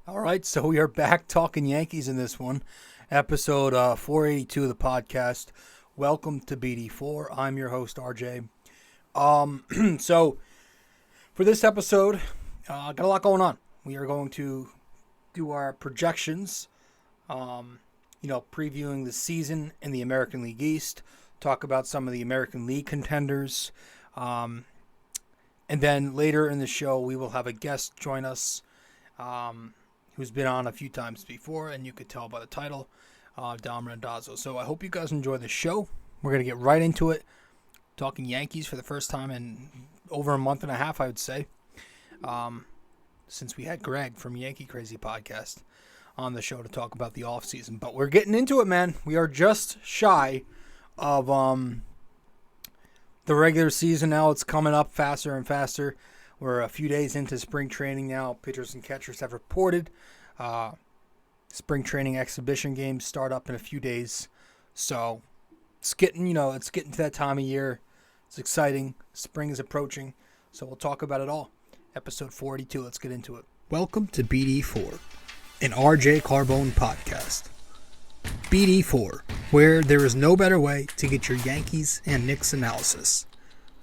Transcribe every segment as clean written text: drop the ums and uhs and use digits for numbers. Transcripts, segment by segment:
All right, so we are back talking Yankees in this one, episode 482 of the podcast. Welcome to BD4. I'm your host, RJ. So for this episode, got a lot going on. We are going to do our projections, previewing the season in the American League East, talk about some of the American League contenders, and then later in the show, we will have a guest join us, who's been on a few times before, and you could tell by the title, Randazzo. So I hope you guys enjoy the show. We're going to get right into it, talking Yankees for the first time in over a month and a half, I would say, since we had Greg from Yankee Crazy Podcast on the show to talk about the offseason. But we're getting into it, man. We are just shy of the regular season now. It's coming up faster and faster. We're a few days into spring training now. Pitchers and catchers have reported. Spring training exhibition games start up in a few days. So it's getting to that time of year. It's exciting. Spring is approaching. So we'll talk about it all. Episode 42. Let's get into it. Welcome to BD4, an RJ Carbone podcast. BD4, where there is no better way to get your Yankees and Knicks analysis.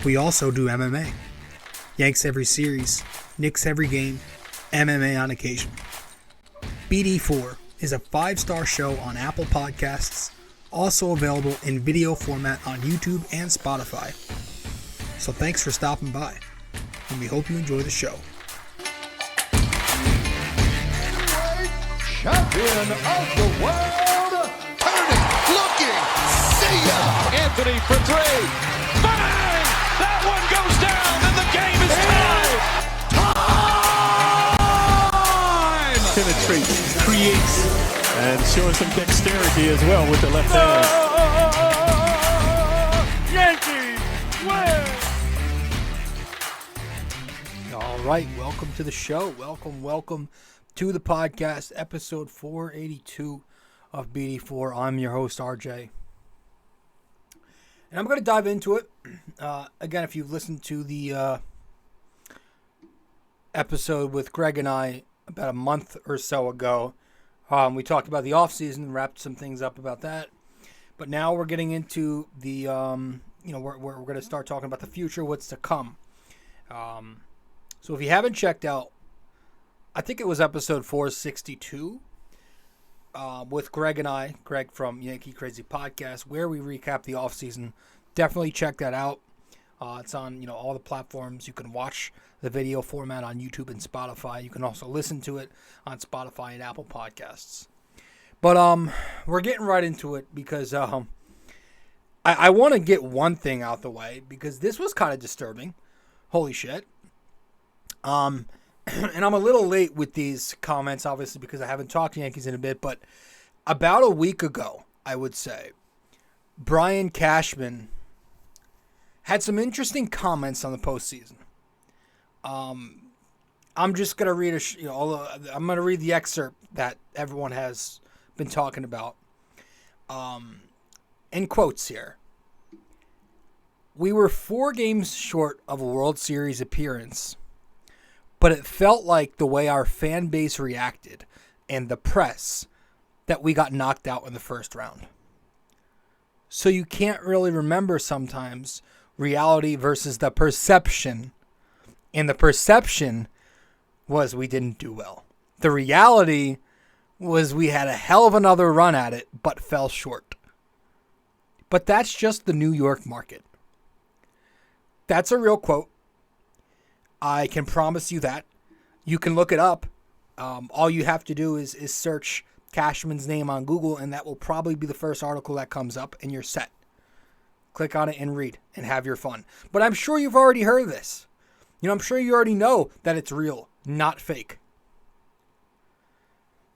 We also do MMA. Yanks every series, Knicks every game, MMA on occasion. BD4 is a 5-star show on Apple Podcasts, also available in video format on YouTube and Spotify. So thanks for stopping by, and we hope you enjoy the show. Champion of the world, turning, looking, see ya! Anthony for three, bang! That one goes down, and the game is tied! Time! Penetrates, creates, and showing some dexterity as well with the left hand. Yankees win! All right, welcome to the show. Welcome to the podcast, episode 482 of BD4. I'm your host, RJ. And I'm going to dive into it. Again, if you've listened to the episode with Greg and I about a month or so ago, we talked about the offseason, wrapped some things up about that. But now we're getting into the, we're going to start talking about the future, what's to come. So if you haven't checked out, I think it was episode 462 with Greg and I, Greg from Yankee Crazy Podcast, where we recap the offseason. Definitely check that out. It's on all the platforms. You can watch the video format on YouTube and Spotify. You can also listen to it on Spotify and Apple Podcasts. But we're getting right into it because I want to get one thing out the way because this was kind of disturbing. Holy shit. And I'm a little late with these comments, obviously, because I haven't talked to Yankees in a bit. But about a week ago, I would say, Brian Cashman had some interesting comments on the postseason. I'm just gonna read I'm gonna read the excerpt that everyone has been talking about. In quotes here. We were 4 games short of a World Series appearance. But it felt like the way our fan base reacted and the press that we got knocked out in the first round. So you can't really remember sometimes reality versus the perception. And the perception was we didn't do well. The reality was we had a hell of another run at it, but fell short. But that's just the New York market. That's a real quote. I can promise you that. You can look it up. All you have to do is search Cashman's name on Google, and that will probably be the first article that comes up, and you're set. Click on it and read and have your fun. But I'm sure you've already heard this. I'm sure you already know that it's real, not fake.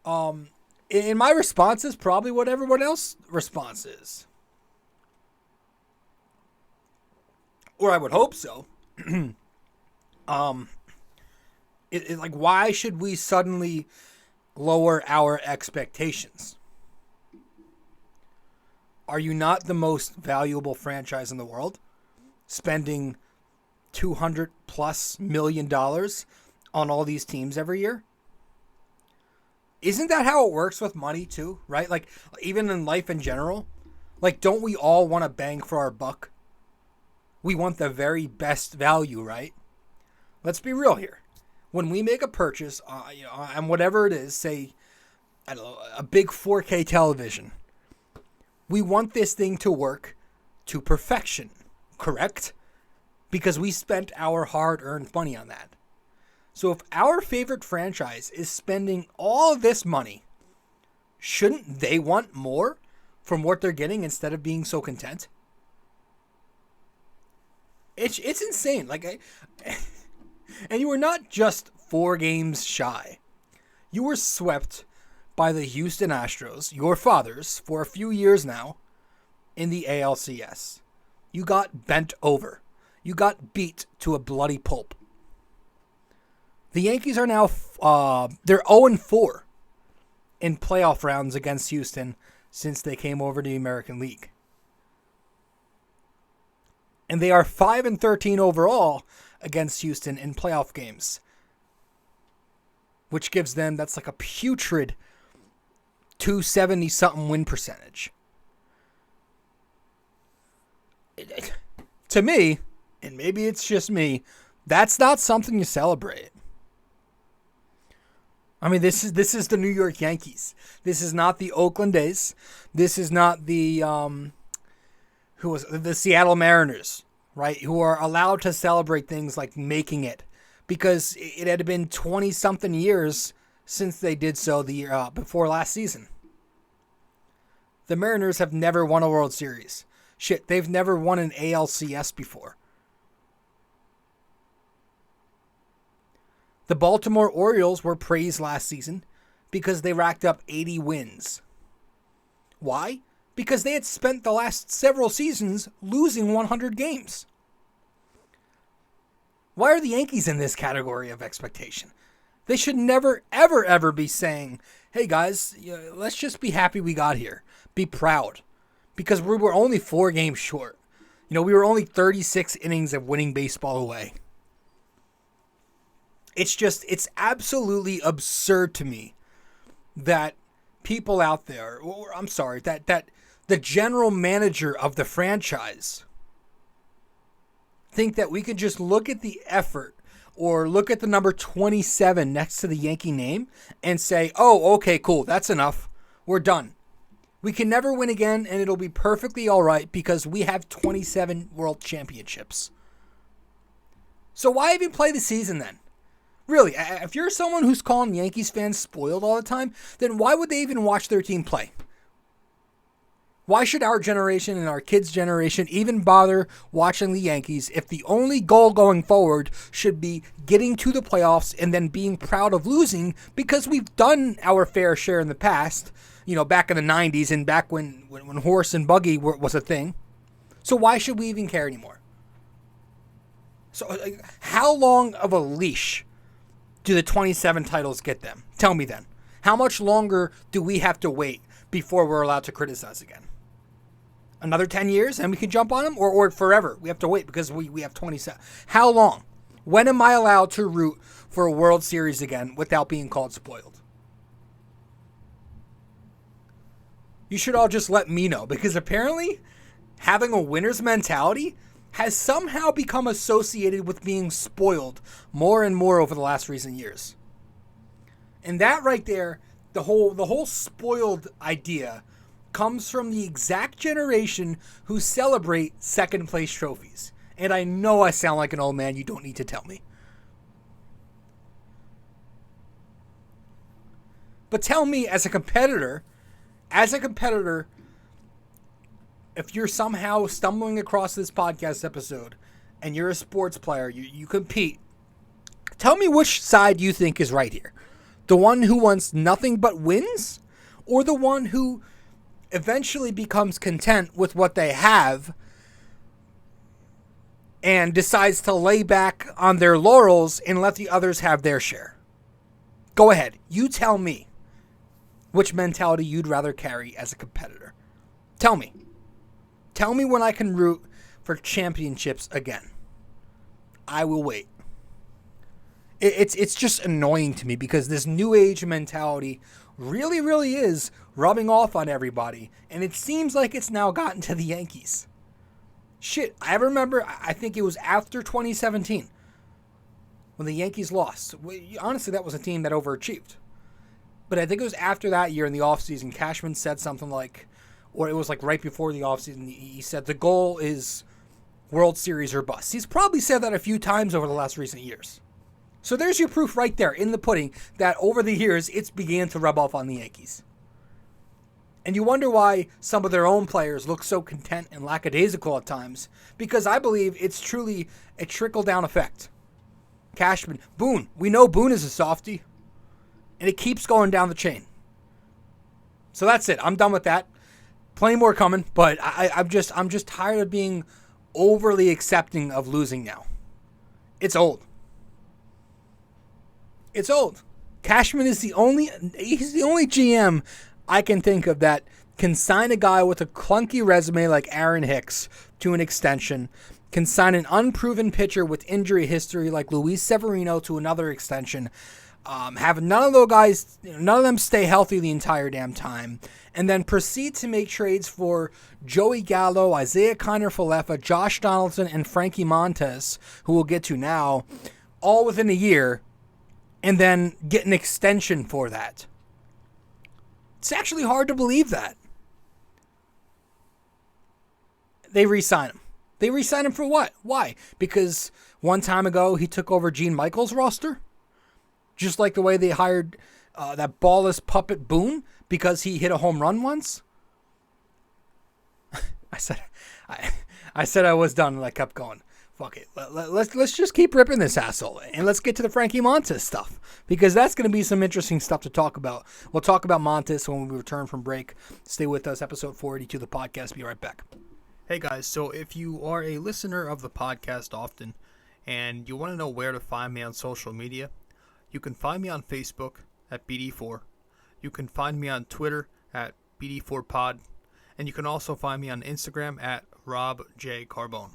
In my response is probably what everyone else's response is. Or I would hope so. Why should we suddenly lower our expectations? Are you not the most valuable franchise in the world? Spending $200+ million on all these teams every year? Isn't that how it works with money too, right? Like, even in life in general? Like, don't we all want to bang for our buck? We want the very best value, right? Let's be real here. When we make a purchase, and whatever it is, say, I don't know, a big 4K television, we want this thing to work to perfection, correct? Because we spent our hard-earned money on that. So if our favorite franchise is spending all of this money, shouldn't they want more from what they're getting instead of being so content? It's insane. And you were not just 4 games shy. You were swept by the Houston Astros, your fathers, for a few years now, in the ALCS. You got bent over. You got beat to a bloody pulp. The Yankees are now, they're 0-4 in playoff rounds against Houston since they came over to the American League. And they are 5-13 overall against Houston in playoff games, which gives them, that's like a putrid 270-something win percentage. To me, and maybe it's just me, that's not something you celebrate. I mean, this is the New York Yankees. This is not the Oakland A's. This is not the the Seattle Mariners, right? Who are allowed to celebrate things like making it, because it had been 20-something years since they did so the year before last season. The Mariners have never won a World Series. Shit, they've never won an ALCS before. The Baltimore Orioles were praised last season because they racked up 80 wins. Why? Because they had spent the last several seasons losing 100 games. Why are the Yankees in this category of expectation? They should never, ever, ever be saying, hey guys, let's just be happy we got here. Be proud. Because we were only 4 games short. We were only 36 innings of winning baseball away. It's absolutely absurd to me that people out there, that the general manager of the franchise think that we could just look at the effort or look at the number 27 next to the Yankee name and say, oh, okay, cool, that's enough. We're done. We can never win again, and it'll be perfectly all right because we have 27 world championships. So why even play the season then? Really, if you're someone who's calling Yankees fans spoiled all the time, then why would they even watch their team play? Why should our generation and our kids' generation even bother watching the Yankees if the only goal going forward should be getting to the playoffs and then being proud of losing because we've done our fair share in the past, back in the 90s and back when horse and buggy was a thing. So why should we even care anymore? So how long of a leash do the 27 titles get them? Tell me then. How much longer do we have to wait before we're allowed to criticize again? Another 10 years and we can jump on them? Or forever? We have to wait because we have 27. How long? When am I allowed to root for a World Series again without being called spoiled? You should all just let me know, because apparently having a winner's mentality has somehow become associated with being spoiled more and more over the last recent years. And that right there, the whole spoiled idea comes from the exact generation who celebrate second place trophies. And I know I sound like an old man, you don't need to tell me. But tell me, as a competitor, if you're somehow stumbling across this podcast episode and you're a sports player, you compete, tell me which side you think is right here. The one who wants nothing but wins, or the one who eventually becomes content with what they have and decides to lay back on their laurels and let the others have their share? Go ahead. You tell me which mentality you'd rather carry as a competitor. Tell me. Tell me when I can root for championships again. I will wait. It's just annoying to me because this new age mentality really, really is rubbing off on everybody. And it seems like it's now gotten to the Yankees. Shit, I remember, I think it was after 2017 when the Yankees lost. Honestly, that was a team that overachieved. But I think it was after that year in the offseason, Cashman said something like, or it was like right before the offseason, he said the goal is World Series or bust. He's probably said that a few times over the last recent years. So there's your proof right there in the pudding that over the years, it's began to rub off on the Yankees. And you wonder why some of their own players look so content and lackadaisical at times, because I believe it's truly a trickle-down effect. Cashman, Boone. We know Boone is a softie, and it keeps going down the chain. So that's it. I'm done with that. Plenty more coming, but I'm just tired of being overly accepting of losing now. It's old. It's old. Cashman is he's the only GM I can think of that can sign a guy with a clunky resume like Aaron Hicks to an extension, can sign an unproven pitcher with injury history like Luis Severino to another extension, have none of those guys, none of them stay healthy the entire damn time, and then proceed to make trades for Joey Gallo, Isaiah Kiner-Falefa, Josh Donaldson, and Frankie Montas, who we'll get to now, all within a year, and then get an extension for that. It's actually hard to believe that. They re-sign him. They re-sign him for what? Why? Because one time ago he took over Gene Michael's roster? Just like the way they hired that ballless puppet Boone because he hit a home run once? I said I was done and I kept going. Fuck it. Let's just keep ripping this asshole. And let's get to the Frankie Montas stuff. Because that's going to be some interesting stuff to talk about. We'll talk about Montas when we return from break. Stay with us. Episode 482 of the podcast. Be right back. Hey guys, so if you are a listener of the podcast often and you want to know where to find me on social media, you can find me on Facebook at BD4. You can find me on Twitter at BD4Pod. And you can also find me on Instagram at Rob J. Carbone.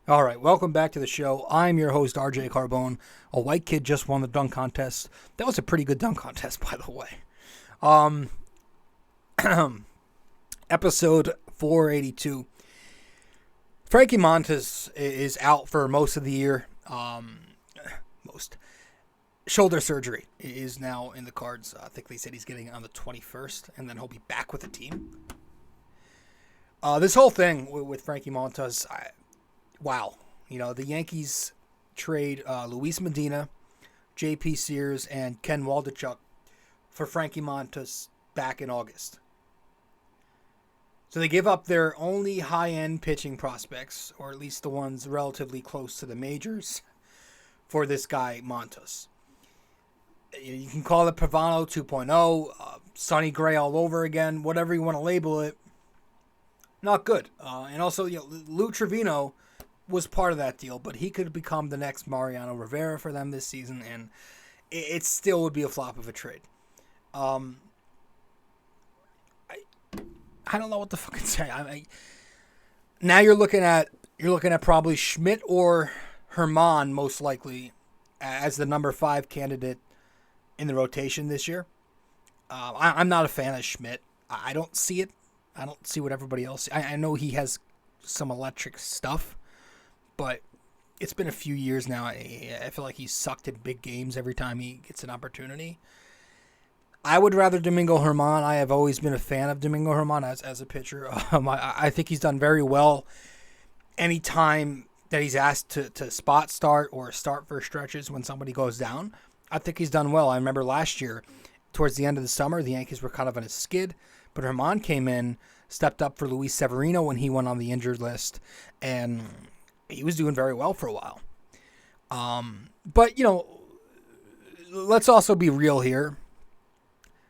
All right, welcome back to the show. I'm your host, RJ Carbone. A white kid just won the dunk contest. That was a pretty good dunk contest, by the way. Episode 482. Frankie Montas is out for most of the year. Shoulder surgery is now in the cards. I think they said he's getting it on the 21st, and then he'll be back with the team. This whole thing with Frankie Montas, wow. You know, the Yankees trade Luis Medina, J.P. Sears, and Ken Waldichuk for Frankie Montas back in August. So they give up their only high-end pitching prospects, or at least the ones relatively close to the majors, for this guy, Montas. You can call it Pavano 2.0, Sonny Gray all over again, whatever you want to label it. Not good. And also, Lou Trevino was part of that deal, but he could become the next Mariano Rivera for them this season, and it still would be a flop of a trade. I don't know what to fucking say. Now you're looking at probably Schmidt or Herman most likely as the number 5 candidate in the rotation this year. I'm not a fan of Schmidt. I don't see it. I don't see what everybody else. I know he has some electric stuff, but it's been a few years now. I feel like he's sucked in big games every time he gets an opportunity. I would rather Domingo Germán. I have always been a fan of Domingo Germán as a pitcher. I think he's done very well anytime that he's asked to spot start or start for stretches when somebody goes down. I think he's done well. I remember last year, towards the end of the summer, the Yankees were kind of on a skid, but Germán came in, stepped up for Luis Severino when he went on the injured list, and he was doing very well for a while. But, let's also be real here.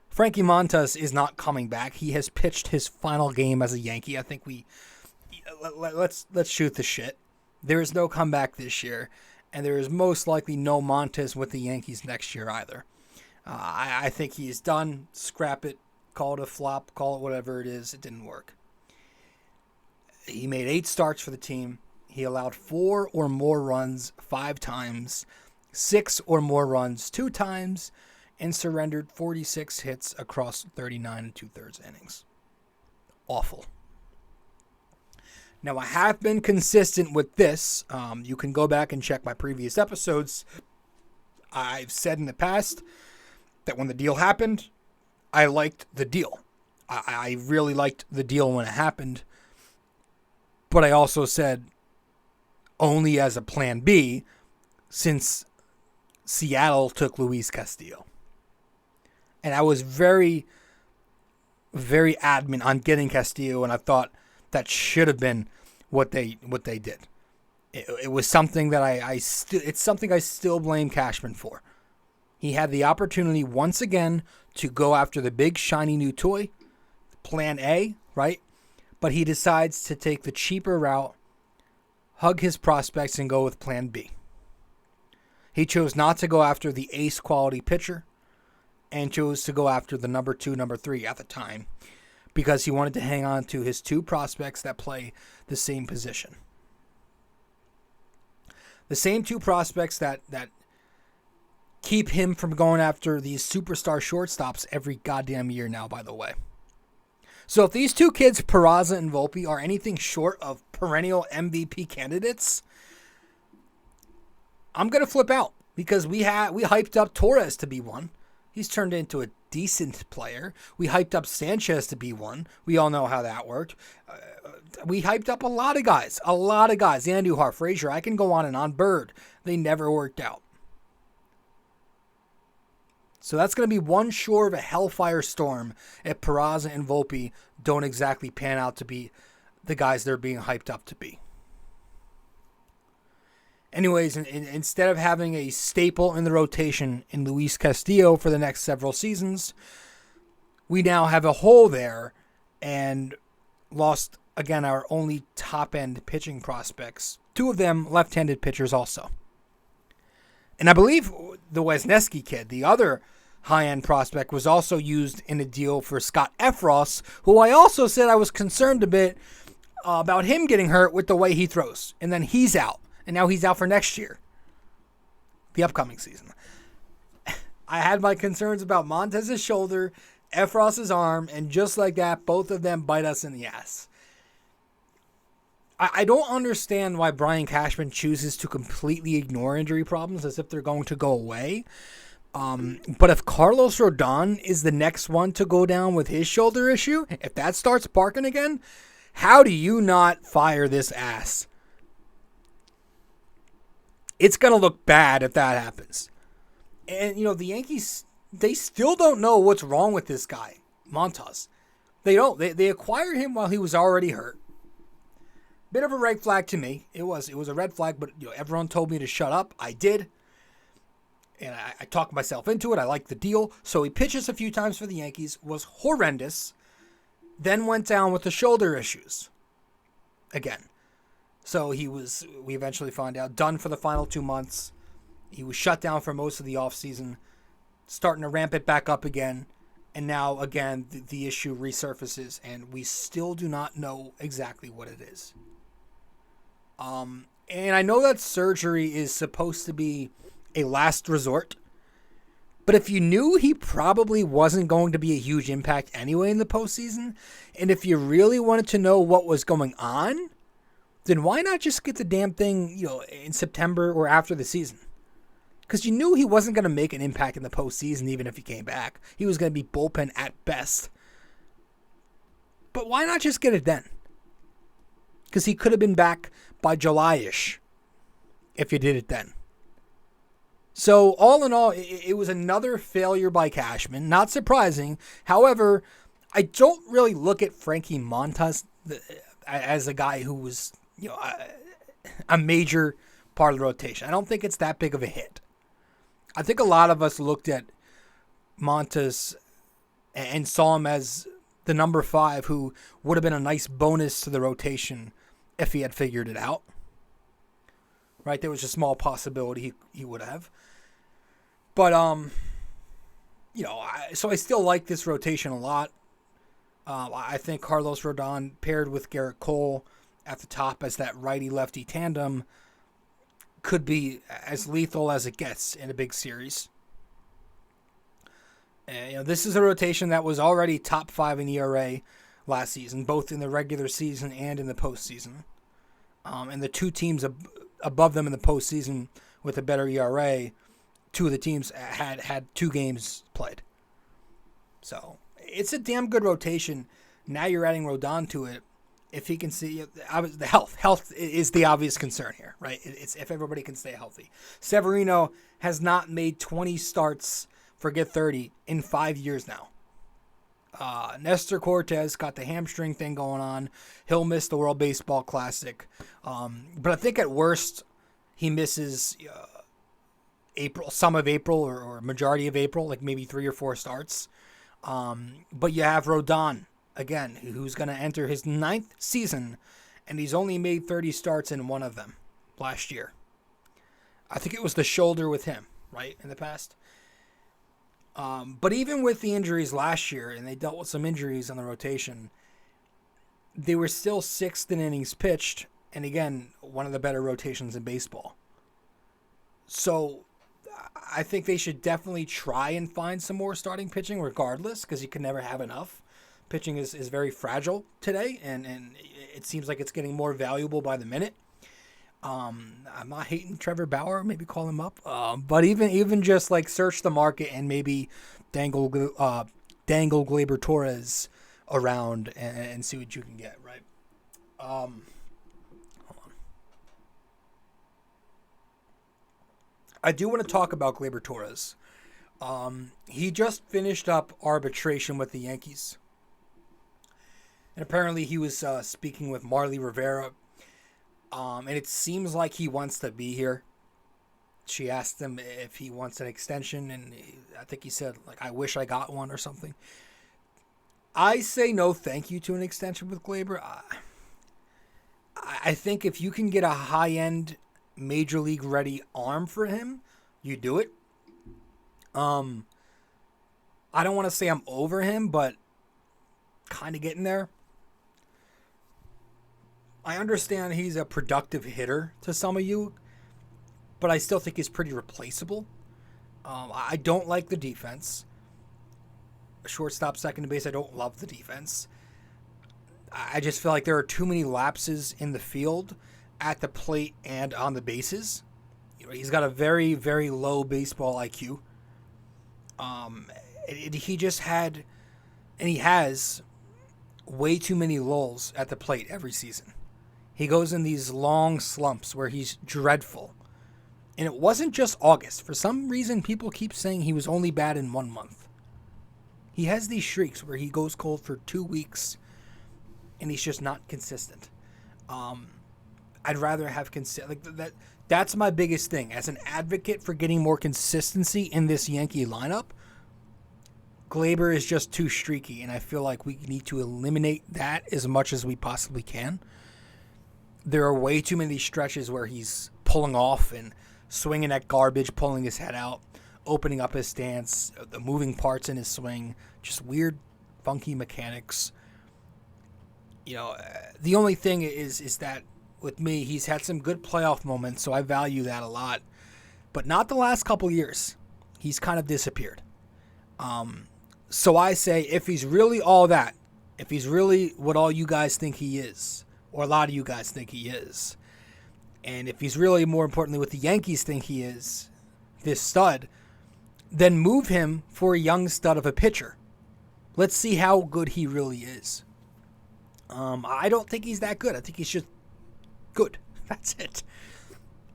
Frankie Montas is not coming back. He has pitched his final game as a Yankee. I think let's shoot the shit. There is no comeback this year, and there is most likely no Montas with the Yankees next year either. I think he's done. Scrap it. Call it a flop. Call it whatever it is. It didn't work. He made 8 starts for the team. He allowed 4 or more runs 5 times, 6 or more runs 2 times, and surrendered 46 hits across 39 2/3 innings. Awful. Now, I have been consistent with this. You can go back and check my previous episodes. I've said in the past that when the deal happened, I liked the deal. I really liked the deal when it happened. But I also said only as a plan B since Seattle took Luis Castillo. And I was very, very adamant on getting Castillo, and I thought that should have been what they did. It was something that it's something I still blame Cashman for. He had the opportunity once again to go after the big shiny new toy, plan A, right? But he decides to take the cheaper route, hug his prospects, and go with plan B. He chose not to go after the ace quality pitcher and chose to go after the number 2, number 3 at the time because he wanted to hang on to his 2 prospects that play the same position. The same 2 prospects that keep him from going after these superstar shortstops every goddamn year now, by the way. So if these 2 kids, Peraza and Volpe, are anything short of perennial MVP candidates, I'm going to flip out because we hyped up Torres to be one. He's turned into a decent player. We hyped up Sanchez to be one. We all know how that worked. We hyped up a lot of guys. Andujar, Frazier, I can go on and on. Bird. They never worked out. So that's going to be one short of a hellfire storm if Peraza and Volpe don't exactly pan out to be the guys they're being hyped up to be. Anyways, instead of having a staple in the rotation in Luis Castillo for the next several seasons, we now have a hole there and lost, again, our only top-end pitching prospects. 2 of them left-handed pitchers also. And I believe the Wesneski kid, the other high-end prospect, was also used in a deal for Scott Efros, who I also said I was concerned a bit about him getting hurt with the way he throws. And then he's out. And now he's out for next year, the upcoming season. I had my concerns about Montas' shoulder, Efros' arm, and just like that, both of them bite us in the ass. I don't understand why Brian Cashman chooses to completely ignore injury problems as if they're going to go away. But if Carlos Rodon is the next one to go down with his shoulder issue, if that starts barking again, how do you not fire this ass? It's going to look bad if that happens. And, the Yankees, they still don't know what's wrong with this guy, Montas. They don't. They acquired him while he was already hurt. Bit of a red flag to me. It was a red flag, but everyone told me to shut up. I did. And I talked myself into it. I liked the deal. So he pitches a few times for the Yankees, was horrendous, then went down with the shoulder issues again. So we eventually found out, done for the final 2 months. He was shut down for most of the offseason, starting to ramp it back up again. And now, again, the issue resurfaces, and we still do not know exactly what it is. And I know that surgery is supposed to be a last resort. But if you knew he probably wasn't going to be a huge impact anyway in the postseason, and if you really wanted to know what was going on, then why not just get the damn thing, in September or after the season? Because you knew he wasn't going to make an impact in the postseason even if he came back. He was going to be bullpen at best. But why not just get it then? Because he could have been back by July-ish if you did it then. So all in all, it was another failure by Cashman. Not surprising. However, I don't really look at Frankie Montas as a guy who was a major part of the rotation. I don't think it's that big of a hit. I think a lot of us looked at Montas and saw him as the number 5 who would have been a nice bonus to the rotation if he had figured it out. right? There was a small possibility he would have. But, so I still like this rotation a lot. I think Carlos Rodon paired with Garrett Cole at the top as that righty-lefty tandem could be as lethal as it gets in a big series. And, this is a rotation that was already top 5 in ERA last season, both in the regular season and in the postseason. And the two teams above them in the postseason with a better ERA, two of the teams had 2 games played. So it's a damn good rotation. Now you're adding Rodon to it. If he can see the health is the obvious concern here, right? It's if everybody can stay healthy. Severino has not made 20 starts, forget 30, in 5 years now. Nestor Cortez got the hamstring thing going on. He'll miss the World Baseball Classic. But I think at worst he misses some of April or majority of April, like maybe 3 or 4 starts. But you have Rodon, again, who's going to enter his 9th season, and he's only made 30 starts in one of them last year. I think it was the shoulder with him, right, in the past. But even with the injuries last year, and they dealt with some injuries on the rotation, they were still 6th in innings pitched, and again, one of the better rotations in baseball. So I think they should definitely try and find some more starting pitching regardless, because you can never have enough. Pitching is very fragile today, and it seems like it's getting more valuable by the minute. I'm not hating Trevor Bauer, maybe call him up. But even just like search the market and maybe dangle Gleyber Torres around and see what you can get, right? Hold on. I do want to talk about Gleyber Torres. He just finished up arbitration with the Yankees. And apparently he was speaking with Marly Rivera. And it seems like he wants to be here. She asked him if he wants an extension, and I think he said, like, I wish I got one or something. I say no thank you to an extension with Gleyber. I think if you can get a high-end, major league-ready arm for him, you do it. I don't want to say I'm over him, but kind of getting there. I understand he's a productive hitter to some of you, but I still think he's pretty replaceable. I don't like the defense. Shortstop, second base, I don't love the defense. I just feel like there are too many lapses in the field, at the plate, and on the bases. He's got a very, very low baseball IQ. He just had, and he has, way too many lulls at the plate every season. He goes in these long slumps where he's dreadful. And it wasn't just August. For some reason, people keep saying he was only bad in 1 month. He has these streaks where he goes cold for 2 weeks, and he's just not consistent. I'd rather have that's my biggest thing. As an advocate for getting more consistency in this Yankee lineup, Gleyber is just too streaky, and I feel like we need to eliminate that as much as we possibly can. There are way too many stretches where he's pulling off and swinging at garbage, pulling his head out, opening up his stance, the moving parts in his swing, just weird, funky mechanics. The only thing is that with me, he's had some good playoff moments, so I value that a lot. But not the last couple years. He's kind of disappeared. So I say, if he's really all that, if he's really what all you guys think he is, or a lot of you guys think he is, and if he's really, more importantly, what the Yankees think he is, this stud, then move him for a young stud of a pitcher. Let's see how good he really is. I don't think he's that good. I think he's just good. That's it.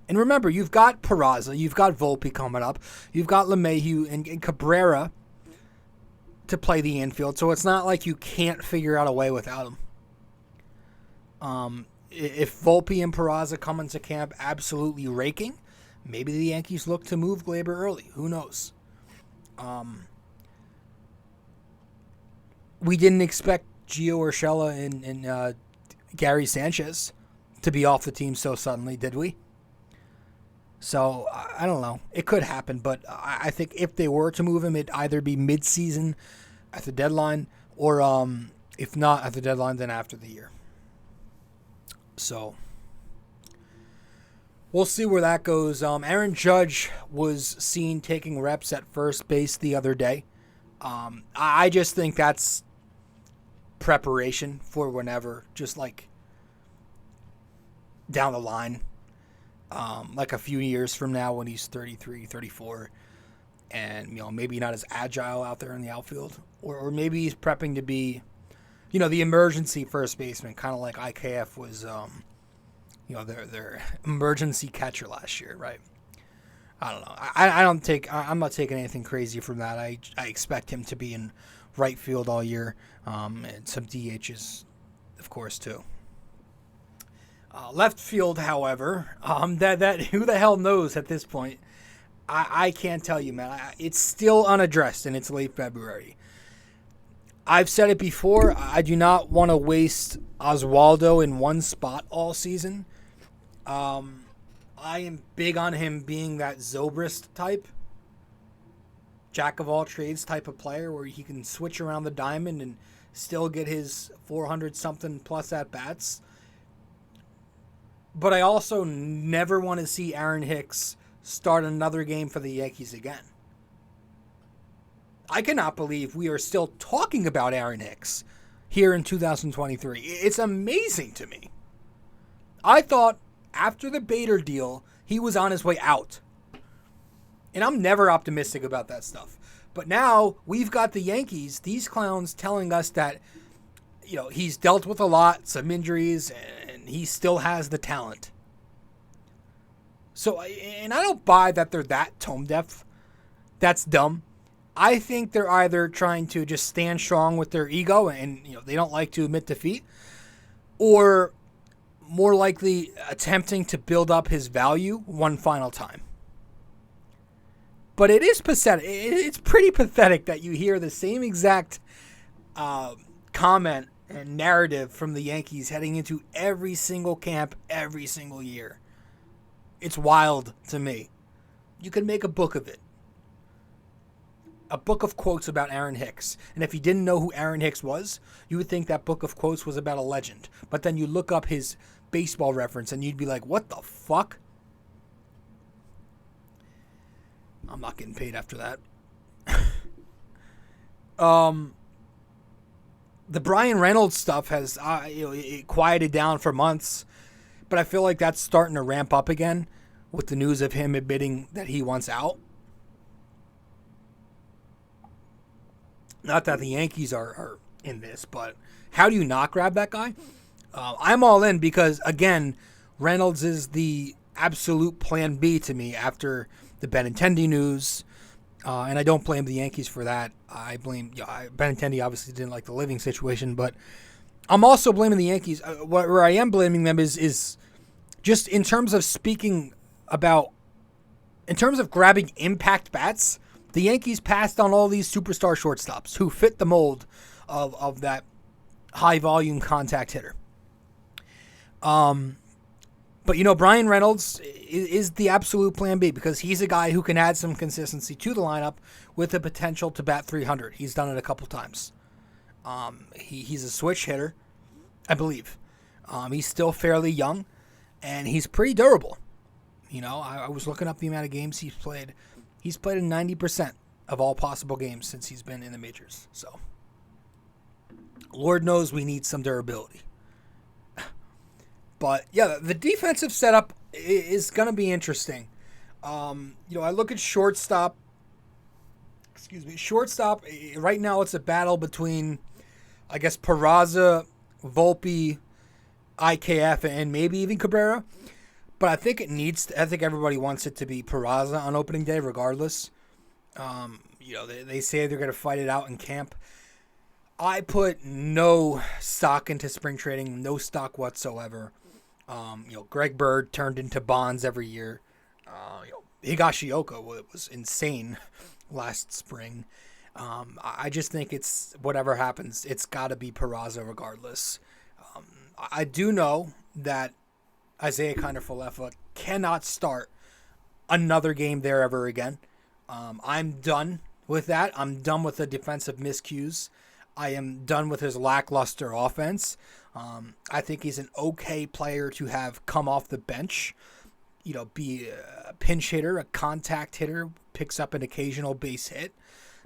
And remember, you've got Peraza, you've got Volpe coming up, you've got LeMahieu and Cabrera to play the infield, so it's not like you can't figure out a way without him. If Volpe and Peraza come into camp absolutely raking, maybe the Yankees look to move Gleyber early. Who knows? We didn't expect Gio Urshela and Gary Sanchez to be off the team so suddenly, did we? So I don't know. It could happen, but I think if they were to move him, it'd either be mid-season at the deadline, or if not at the deadline, then after the year. So we'll see where that goes. Aaron Judge was seen taking reps at first base the other day. I just think that's preparation for whenever, just like down the line, like a few years from now when he's 33, 34, and maybe not as agile out there in the outfield, or maybe he's prepping to be, the emergency first baseman, kind of like IKF was, their emergency catcher last year, right? I don't know. I'm not taking anything crazy from that. I expect him to be in right field all year, and some DHs, of course, too. Left field, however, that who the hell knows at this point? I can't tell you, man. It's still unaddressed, and it's late February. I've said it before. I do not want to waste Oswaldo in one spot all season. I am big on him being that Zobrist type, jack of all trades type of player, where he can switch around the diamond and still get his 400 something plus at bats. But I also never want to see Aaron Hicks start another game for the Yankees again. I cannot believe we are still talking about Aaron Hicks here in 2023. It's amazing to me. I thought after the Bader deal, he was on his way out. And I'm never optimistic about that stuff. But now we've got the Yankees, these clowns, telling us that, he's dealt with a lot, some injuries, and he still has the talent. So, and I don't buy that they're that tone deaf. That's dumb. I think they're either trying to just stand strong with their ego and, they don't like to admit defeat, or more likely attempting to build up his value one final time. But it is pathetic. It's pretty pathetic that you hear the same exact comment and narrative from the Yankees heading into every single camp, every single year. It's wild to me. You could make a book of it. A book of quotes about Aaron Hicks. And if you didn't know who Aaron Hicks was, you would think that book of quotes was about a legend. But then you look up his baseball reference and you'd be like, what the fuck? I'm not getting paid after that. The Brian Reynolds stuff has it quieted down for months, but I feel like that's starting to ramp up again with the news of him admitting that he wants out. Not that the Yankees are in this, but how do you not grab that guy? I'm all in because, again, Reynolds is the absolute plan B to me after the Benintendi news, and I don't blame the Yankees for that. I blame Benintendi obviously didn't like the living situation, but I'm also blaming the Yankees. Where I am blaming them is just in terms of speaking about, in terms of grabbing impact bats. The Yankees passed on all these superstar shortstops who fit the mold of that high volume contact hitter. But Brian Reynolds is the absolute plan B because he's a guy who can add some consistency to the lineup with the potential to bat 300. He's done it a couple times. He's a switch hitter, I believe. He's still fairly young, and he's pretty durable. I was looking up the amount of games he's played. He's played in 90% of all possible games since he's been in the majors. So, Lord knows we need some durability. But, yeah, the defensive setup is going to be interesting. I look at shortstop. Shortstop, right now it's a battle between, I guess, Peraza, Volpe, IKF, and maybe even Cabrera. But I think I think everybody wants it to be Peraza on opening day regardless. They say they're going to fight it out in camp. I put no stock into spring training, no stock whatsoever. Greg Bird turned into Bonds every year. Higashioka was insane last spring. I just think it's whatever happens, it's got to be Peraza regardless. I do know that Isaiah Kiner-Falefa cannot start another game there ever again. I'm done with that. I'm done with the defensive miscues. I am done with his lackluster offense. I think he's an okay player to have come off the bench, be a pinch hitter, a contact hitter, picks up an occasional base hit,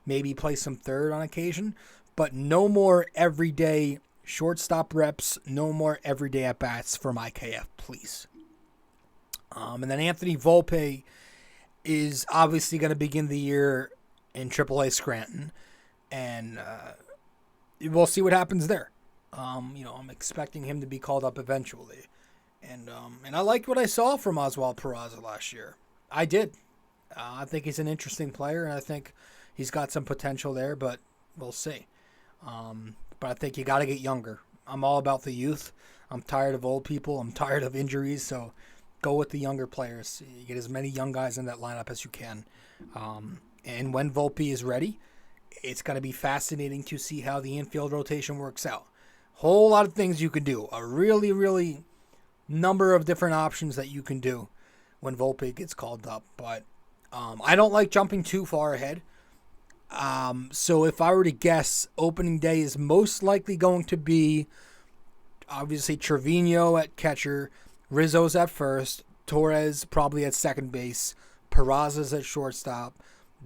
maybe play some third on occasion, but no more everyday shortstop reps, no more everyday at-bats from IKF, please. And then Anthony Volpe is obviously going to begin the year in AAA Scranton, and we'll see what happens there. I'm expecting him to be called up eventually. And I liked what I saw from Oswald Peraza last year. I did. I think he's an interesting player, and I think he's got some potential there, but we'll see. But I think you got to get younger. I'm all about the youth. I'm tired of old people. I'm tired of injuries, so go with the younger players. You get as many young guys in that lineup as you can. And when Volpe is ready, it's going to be fascinating to see how the infield rotation works out. Whole lot of things you can do. A really, really number of different options that you can do when Volpe gets called up. But I don't like jumping too far ahead. So if I were to guess, opening day is most likely going to be obviously Trevino at catcher, Rizzo's at first, Torres probably at second base, Peraza's at shortstop,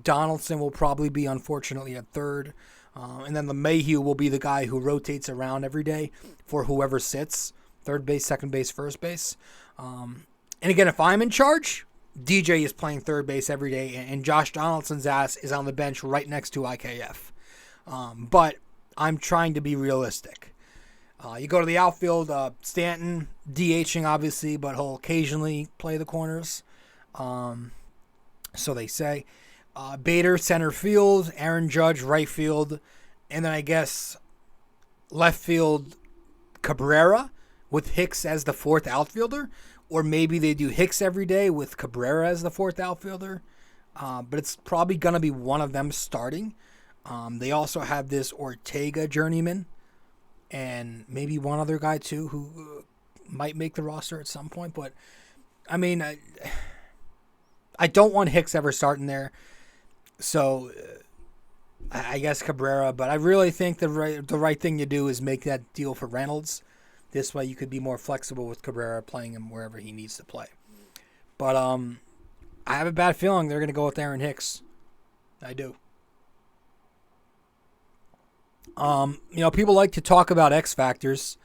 Donaldson will probably be, unfortunately, at third, and then LeMahieu will be the guy who rotates around every day for whoever sits, third base, second base, first base. And again, if I'm in charge, DJ is playing third base every day, and Josh Donaldson's ass is on the bench right next to IKF. But I'm trying to be realistic. You go to the outfield, Stanton, DHing obviously, but he'll occasionally play the corners. So they say. Bader, center field, Aaron Judge, right field, and then I guess left field, Cabrera with Hicks as the fourth outfielder. Or maybe they do Hicks every day with Cabrera as the fourth outfielder. But it's probably going to be one of them starting. They also have this Ortega journeyman. And maybe one other guy too who might make the roster at some point. But, I mean, I don't want Hicks ever starting there. So, I guess Cabrera. But I really think the right thing to do is make that deal for Reynolds. This way you could be more flexible with Cabrera, playing him wherever he needs to play. But I have a bad feeling they're going to go with Aaron Hicks. I do. People like to talk about X factors.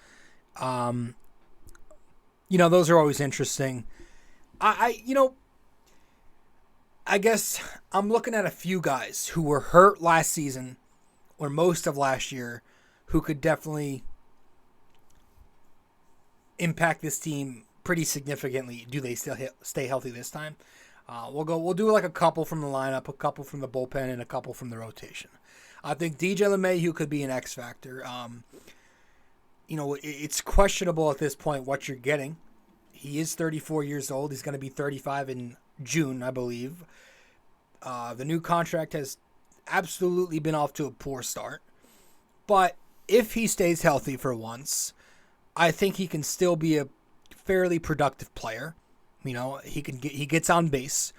Those are always interesting. I guess I'm looking at a few guys who were hurt last season or most of last year who could definitely impact this team pretty significantly. Do they still stay healthy this time? We'll do like a couple from the lineup, a couple from the bullpen, and a couple from the rotation. I think DJ LeMahieu could be an X factor. It's questionable at this point what you're getting. He is 34 years old. He's going to be 35 in June, I believe. The new contract has absolutely been off to a poor start. But if he stays healthy for once, I think he can still be a fairly productive player. He gets on base.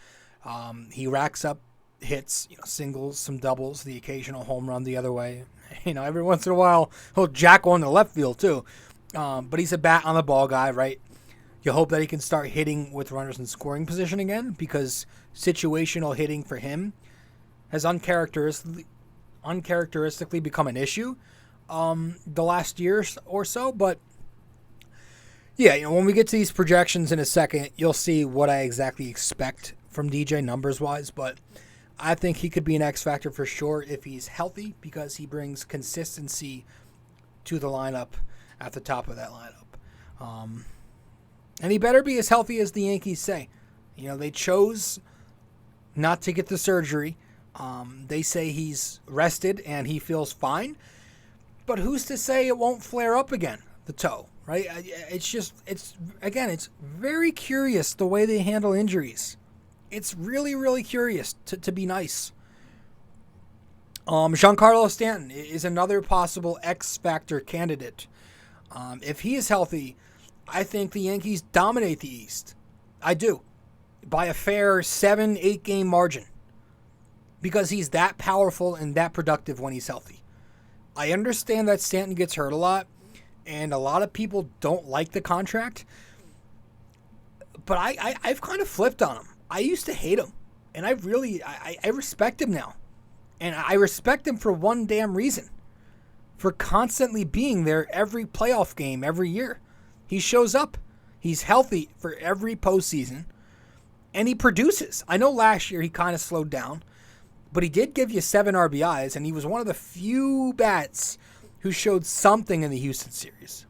He racks up hits, singles, some doubles, the occasional home run the other way. Every once in a while he'll jack one to left field too. But he's a bat on the ball guy, right? You hope that he can start hitting with runners in scoring position again, because situational hitting for him has uncharacteristically become an issue the last year or so. But yeah, when we get to these projections in a second, you'll see what I exactly expect from DJ numbers-wise. But I think he could be an X factor for sure if he's healthy, because he brings consistency to the lineup at the top of that lineup. And he better be as healthy as the Yankees say. They chose not to get the surgery. They say he's rested and he feels fine. But who's to say it won't flare up again, the toe, right? It's very curious the way they handle injuries. It's really, really curious, to be nice. Giancarlo Stanton is another possible X factor candidate. If he is healthy, I think the Yankees dominate the East. I do. by a fair 7-8 game margin because he's that powerful and that productive when he's healthy. I understand that Stanton gets hurt a lot, and a lot of people don't like the contract, but I've kind of flipped on him. I used to hate him, and I respect him now. And I respect him for one damn reason. For constantly being there every playoff game, every year. He shows up. He's healthy for every postseason. And he produces. I know last year he kind of slowed down, but he did give you 7 RBIs, and he was one of the few bats who showed something in the Houston series.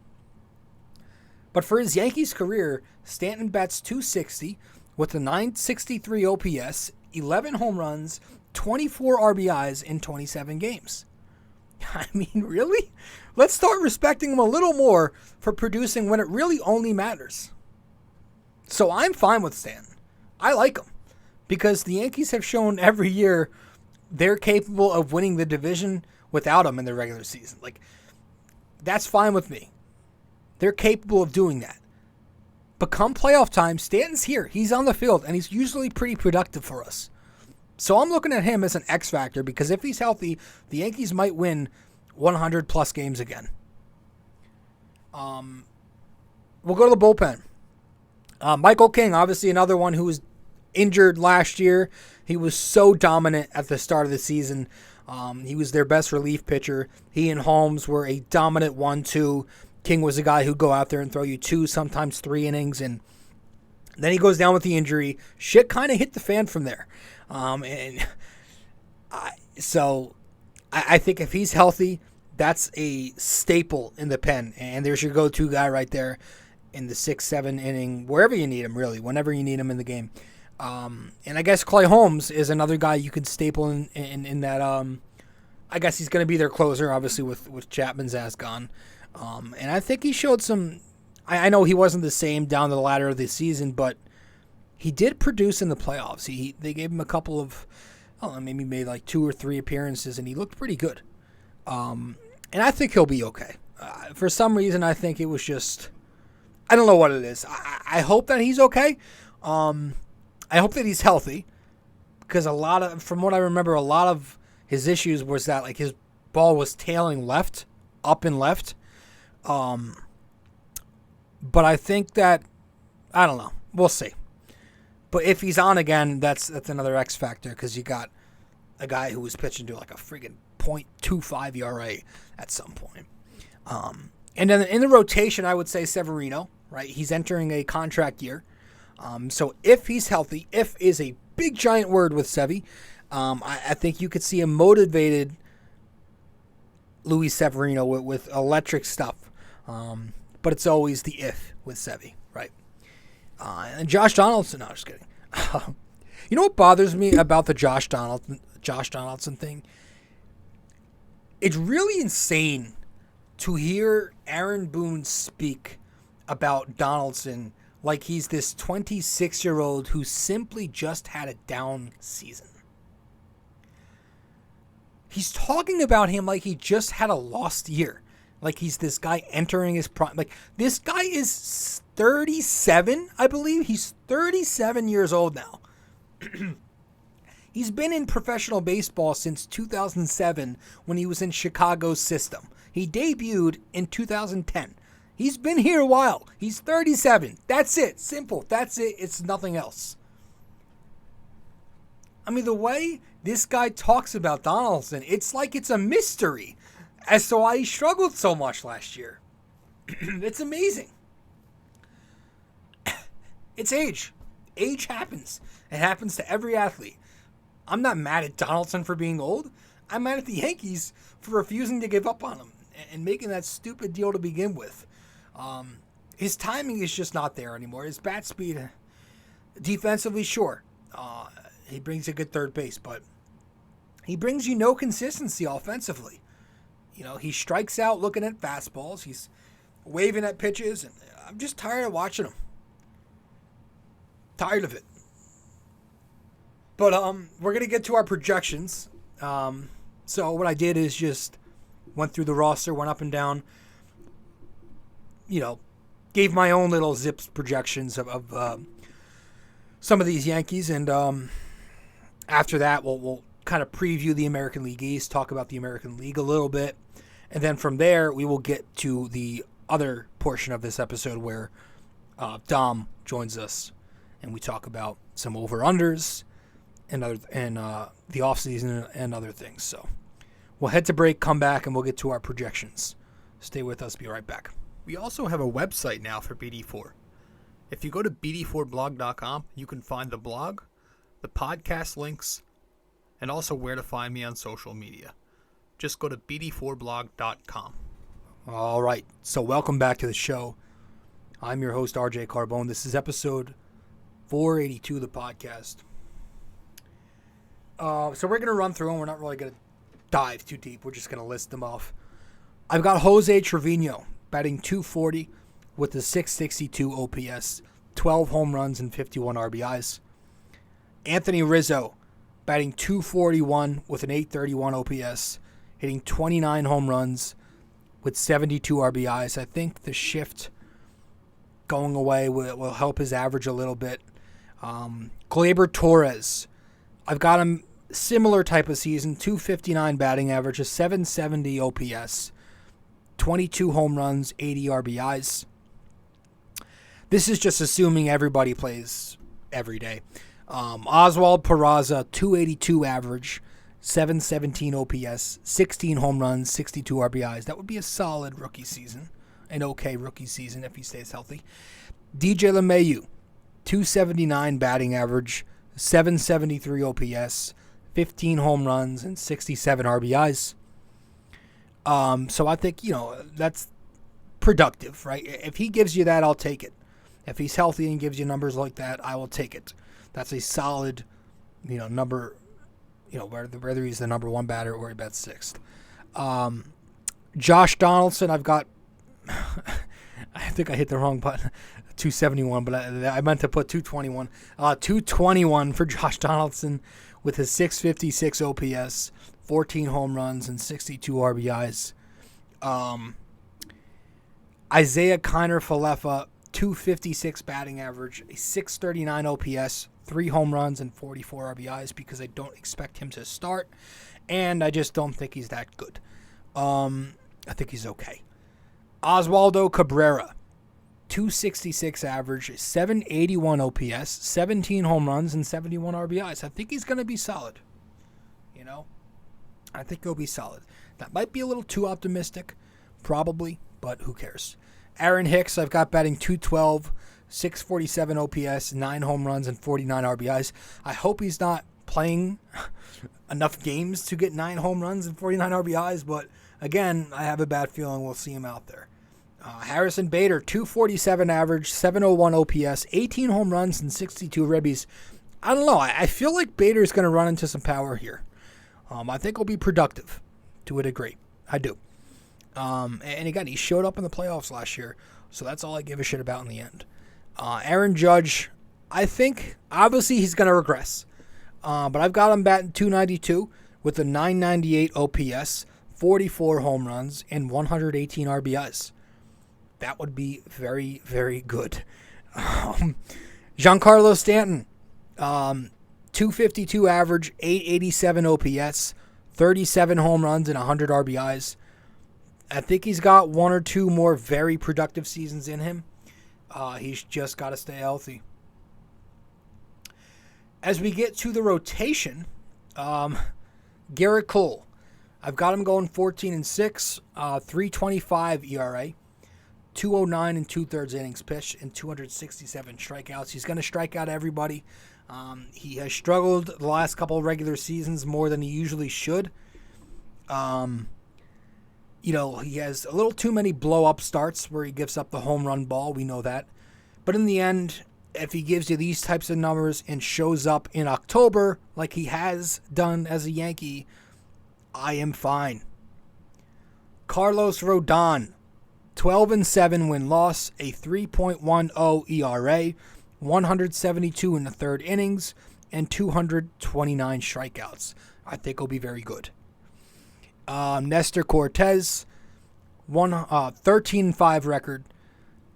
But for his Yankees career, Stanton bats .260 with a .963 OPS, 11 home runs, 24 RBIs in 27 games. I mean, really? Let's start respecting him a little more for producing when it really only matters. So I'm fine with Stanton. I like him because the Yankees have shown every year they're capable of winning the division without him in the regular season. Like, that's fine with me. They're capable of doing that. But come playoff time, Stanton's here. He's on the field, and he's usually pretty productive for us. So I'm looking at him as an X factor because if he's healthy, the Yankees might win 100-plus games again. We'll go to the bullpen. Michael King, obviously another one who was injured last year. He was so dominant at the start of the season. He was their best relief pitcher. He and Holmes were a dominant 1-2. King was a guy who'd go out there and throw you 2, sometimes 3 innings, and then he goes down with the injury. Shit kind of hit the fan from there. So I think if he's healthy, that's a staple in the pen. And there's your go-to guy right there in the 6-7 inning, wherever you need him, really, whenever you need him in the game. And I guess Clay Holmes is another guy you could staple in that. I guess he's going to be their closer, obviously, with Chapman's ass gone. And I think he showed some. I know he wasn't the same down the ladder of the season, but he did produce in the playoffs. They gave him a couple of, maybe made like 2 or 3 appearances, and he looked pretty good. And I think he'll be okay. For some reason, I think it was just, I don't know what it is. I hope that he's okay. I hope that he's healthy, because from what I remember, a lot of his issues was that like his ball was tailing left, up and left. But I think that, I don't know. We'll see. But if he's on again, that's another X factor because you got a guy who was pitching to like a friggin' .25 ERA at some point. And then in the rotation, I would say Severino, right? He's entering a contract year. So if he's healthy, if is a big giant word with Sevy, I think you could see a motivated Luis Severino with electric stuff. But it's always the if with Sevy, right? And Josh Donaldson, no, just kidding. You know what bothers me about the Josh Donaldson thing? It's really insane to hear Aaron Boone speak about Donaldson like he's this 26-year-old who simply just had a down season. He's talking about him like he just had a lost year. Like he's this guy entering his prime. Like this guy is 37, I believe. He's 37 years old now. He's been in professional baseball since 2007 when he was in Chicago's system. He debuted in 2010. He's been here a while. He's 37. That's it. Simple. That's it. It's nothing else. I mean, the way this guy talks about Donaldson, it's like it's a mystery as to why he struggled so much last year. It's amazing. It's age. Age happens. It happens to every athlete. I'm not mad at Donaldson for being old. I'm mad at the Yankees for refusing to give up on him and making that stupid deal to begin with. His timing is just not there anymore. His bat speed, defensively, sure. He brings a good third base, but he brings you no consistency offensively. You know, he strikes out looking at fastballs. He's waving at pitches, and I'm just tired of watching him. Tired of it. But we're going to get to our projections. So what I did is just went through the roster, went up and down, gave my own little Zips projections of some of these Yankees, and after that, we'll kind of preview the American League East, talk about the American League a little bit, and then from there, we will get to the other portion of this episode where Dom joins us, and we talk about some over-unders and the offseason and other things. So we'll head to break, come back, and we'll get to our projections. Stay with us. Be right back. We also have a website now for BD4. If you go to BD4blog.com, you can find the blog, the podcast links, and also where to find me on social media. Just go to BD4blog.com. All right. So welcome back to the show. I'm your host, RJ Carbone. This is episode 482 of the podcast. So we're going to run through them. We're not really going to dive too deep. We're just going to list them off. I've got Jose Trevino batting .240 with a .662 OPS, 12 home runs and 51 RBIs. Anthony Rizzo batting .241 with an .831 OPS, hitting 29 home runs with 72 RBIs. I think the shift going away will help his average a little bit. Gleyber Torres, I've got him similar type of season, .259 batting average, a .770 OPS, 22 home runs, 80 RBIs. This is just assuming everybody plays every day. Oswald Peraza, .282 average, .717 OPS, 16 home runs, 62 RBIs. That would be a solid rookie season, an okay rookie season if he stays healthy. DJ LeMahieu, .279 batting average, .773 OPS, 15 home runs, and 67 RBIs. So I think, that's productive, right? If he gives you that, I'll take it. If he's healthy and gives you numbers like that, I will take it. That's a solid, number, whether he's the number one batter or he bats sixth. Josh Donaldson, I've got, I think I hit the wrong button, 271, but I meant to put 221. 221 for Josh Donaldson with his .656 OPS, 14 home runs, and 62 RBIs. Isaiah Kiner-Falefa, .256 batting average, a .639 OPS, 3 home runs, and 44 RBIs because I don't expect him to start, and I just don't think he's that good. I think he's okay. Oswaldo Cabrera, .266 average, .781 OPS, 17 home runs, and 71 RBIs. I think he's going to be solid. I think he'll be solid. That might be a little too optimistic, probably, but who cares? Aaron Hicks, I've got batting .212, .647 OPS, 9 home runs, and 49 RBIs. I hope he's not playing enough games to get 9 home runs and 49 RBIs, but again, I have a bad feeling we'll see him out there. Harrison Bader, .247 average, .701 OPS, 18 home runs, and 62 ribbies. I don't know. I feel like Bader's going to run into some power here. I think he'll be productive to a degree. I do. And again, he showed up in the playoffs last year, so that's all I give a shit about in the end. Aaron Judge, I think, obviously he's going to regress. But I've got him batting .292 with a .998 OPS, 44 home runs, and 118 RBIs. That would be very, very good. Giancarlo Stanton, .252 average, .887 OPS, 37 home runs, and 100 RBIs. I think he's got 1 or 2 more very productive seasons in him. He's just got to stay healthy. As we get to the rotation, Garrett Cole, I've got him going 14-6, 3.25 ERA, 209 and 2/3 innings pitched, and 267 strikeouts. He's going to strike out everybody. He has struggled the last couple of regular seasons more than he usually should. He has a little too many blow-up starts where he gives up the home run ball. We know that. But in the end, if he gives you these types of numbers and shows up in October like he has done as a Yankee, I am fine. Carlos Rodon, 12-7 win-loss, a 3.10 ERA, 172 in the third innings, and 229 strikeouts. I think he'll be very good. Nestor Cortez, 13-5 record,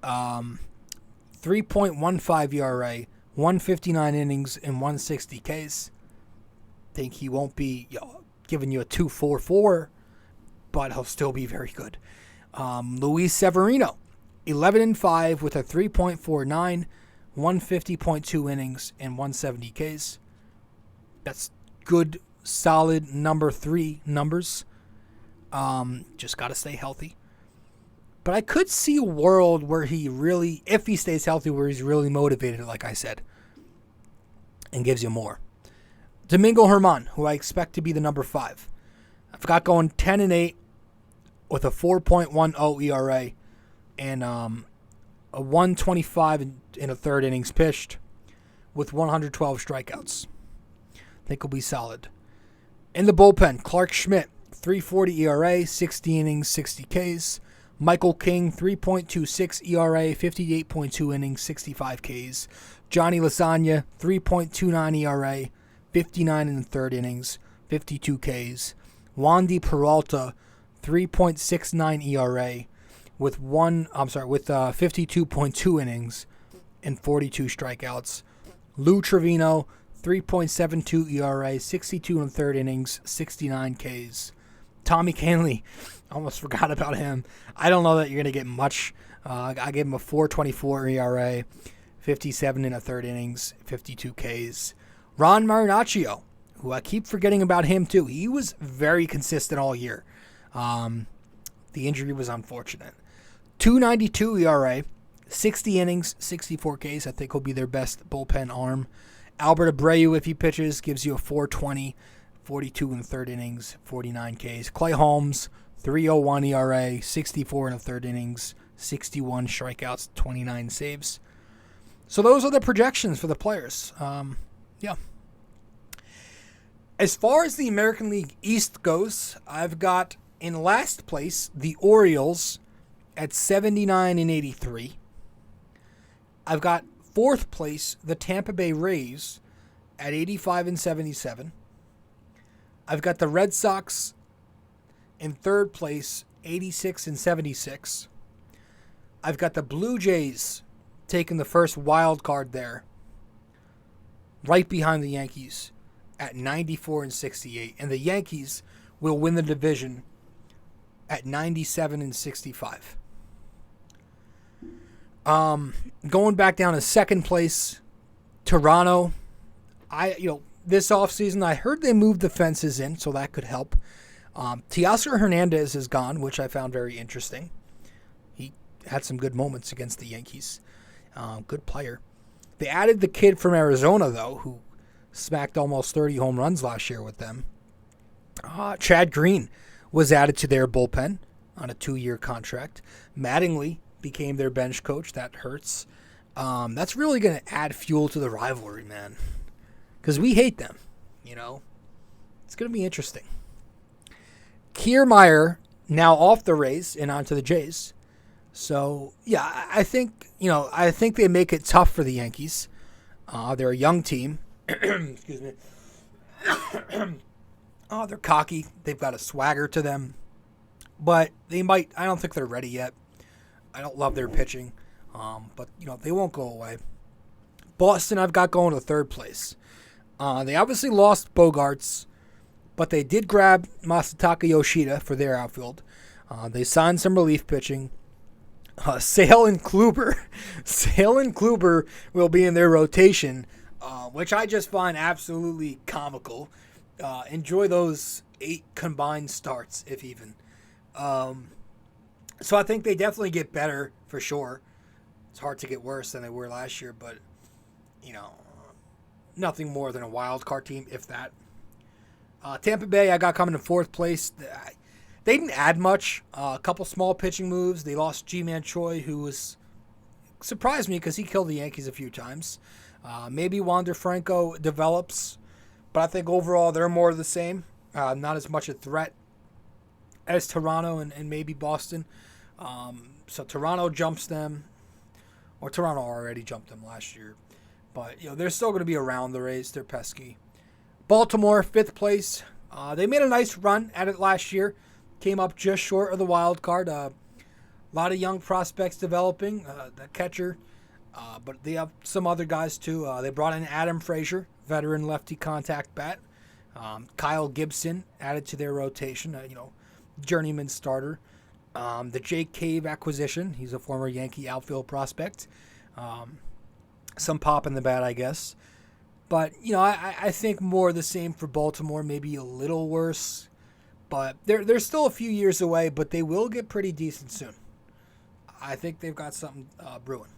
3.15 ERA, 159 innings and 160 Ks. Think he won't be giving you a 2.44, but he'll still be very good. Luis Severino, 11-5 with a 3.49, 150.2 innings and 170 Ks. That's good, solid number 3 numbers. Just got to stay healthy. But I could see a world where he really, if he stays healthy, where he's really motivated, like I said, and gives you more. Domingo Germán, who I expect to be the number 5. I've got going 10-8 with a 4.10 ERA and a 125 in a third innings pitched with 112 strikeouts. I think he'll be solid. In the bullpen, Clark Schmidt, 3.40 ERA, 60 innings, 60 Ks. Michael King, 3.26 ERA, 58.2 innings, 65 Ks. Johnny Lasagna, 3.29 ERA, 59 in the third innings, 52 Ks. Wandy Peralta, 3.69 ERA with 52.2 innings and 42 strikeouts. Lou Trevino, 3.72 ERA, 62 in the third innings, 69 Ks. Tommy Kahnle, almost forgot about him. I don't know that you're going to get much. I gave him a 4.24 ERA, 57 in the third innings, 52 Ks. Ron Marinaccio, who I keep forgetting about him too. He was very consistent all year. The injury was unfortunate. 2.92 ERA, 60 innings, 64 Ks. I think he'll be their best bullpen arm. Albert Abreu, if he pitches, gives you a 4.20, 42 in the third innings, 49 Ks. Clay Holmes, 3.01 ERA, 64 in the third innings, 61 strikeouts, 29 saves. So those are the projections for the players. Yeah. As far as the American League East goes, I've got in last place the Orioles at 79-83. I've got fourth place the Tampa Bay Rays at 85-77. I've got the Red Sox in third place, 86-76. I've got the Blue Jays taking the first wild card there, right behind the Yankees at 94-68. And the Yankees will win the division at 97-65. Going back down to second place, Toronto. This offseason, I heard they moved the fences in, so that could help. Teoscar Hernandez is gone, which I found very interesting. He had some good moments against the Yankees. Good player. They added the kid from Arizona, though, who smacked almost 30 home runs last year with them. Chad Green was added to their bullpen on a 2-year contract. Mattingly became their bench coach. That hurts. That's really going to add fuel to the rivalry, man. Because we hate them, It's going to be interesting. Kiermaier now off the Rays and onto the Jays. So, yeah, I think they make it tough for the Yankees. They're a young team. Excuse me. They're cocky. They've got a swagger to them. But I don't think they're ready yet. I don't love their pitching. But, they won't go away. Boston, I've got going to third place. They obviously lost Bogarts, but they did grab Masataka Yoshida for their outfield. They signed some relief pitching. Sale and Kluber will be in their rotation, which I just find absolutely comical. Enjoy those 8 combined starts, if even. So I think they definitely get better for sure. It's hard to get worse than they were last year, but nothing more than a wild card team, if that. Tampa Bay, I got coming in fourth place. They didn't add much. A couple small pitching moves. They lost G-Man Choi, who surprised me because he killed the Yankees a few times. Maybe Wander Franco develops, but I think overall they're more of the same. Not as much a threat as Toronto and maybe Boston. So Toronto jumps them, or Toronto already jumped them last year. But, they're still going to be around the Rays. They're pesky. Baltimore, fifth place. They made a nice run at it last year. Came up just short of the wild card. A lot of young prospects developing. The catcher, But they have some other guys too. They brought in Adam Frazier, veteran lefty contact bat. Kyle Gibson added to their rotation, journeyman starter. The Jake Cave acquisition, he's a former Yankee outfield prospect. Some pop in the bat, I guess. But, I think more of the same for Baltimore, maybe a little worse. But they're still a few years away, but they will get pretty decent soon. I think they've got something brewing.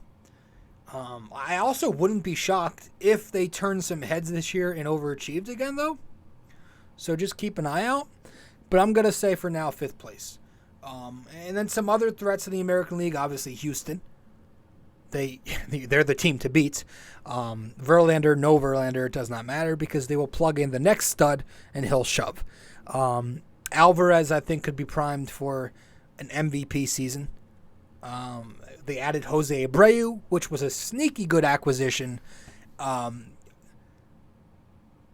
I also wouldn't be shocked if they turn some heads this year and overachieved again, though. So just keep an eye out. But I'm going to say for now, 5th place. And then some other threats in the American League, obviously Houston. They're the team to beat. Verlander, no Verlander, it does not matter because they will plug in the next stud and he'll shove. Alvarez, I think, could be primed for an MVP season. They added Jose Abreu, which was a sneaky good acquisition.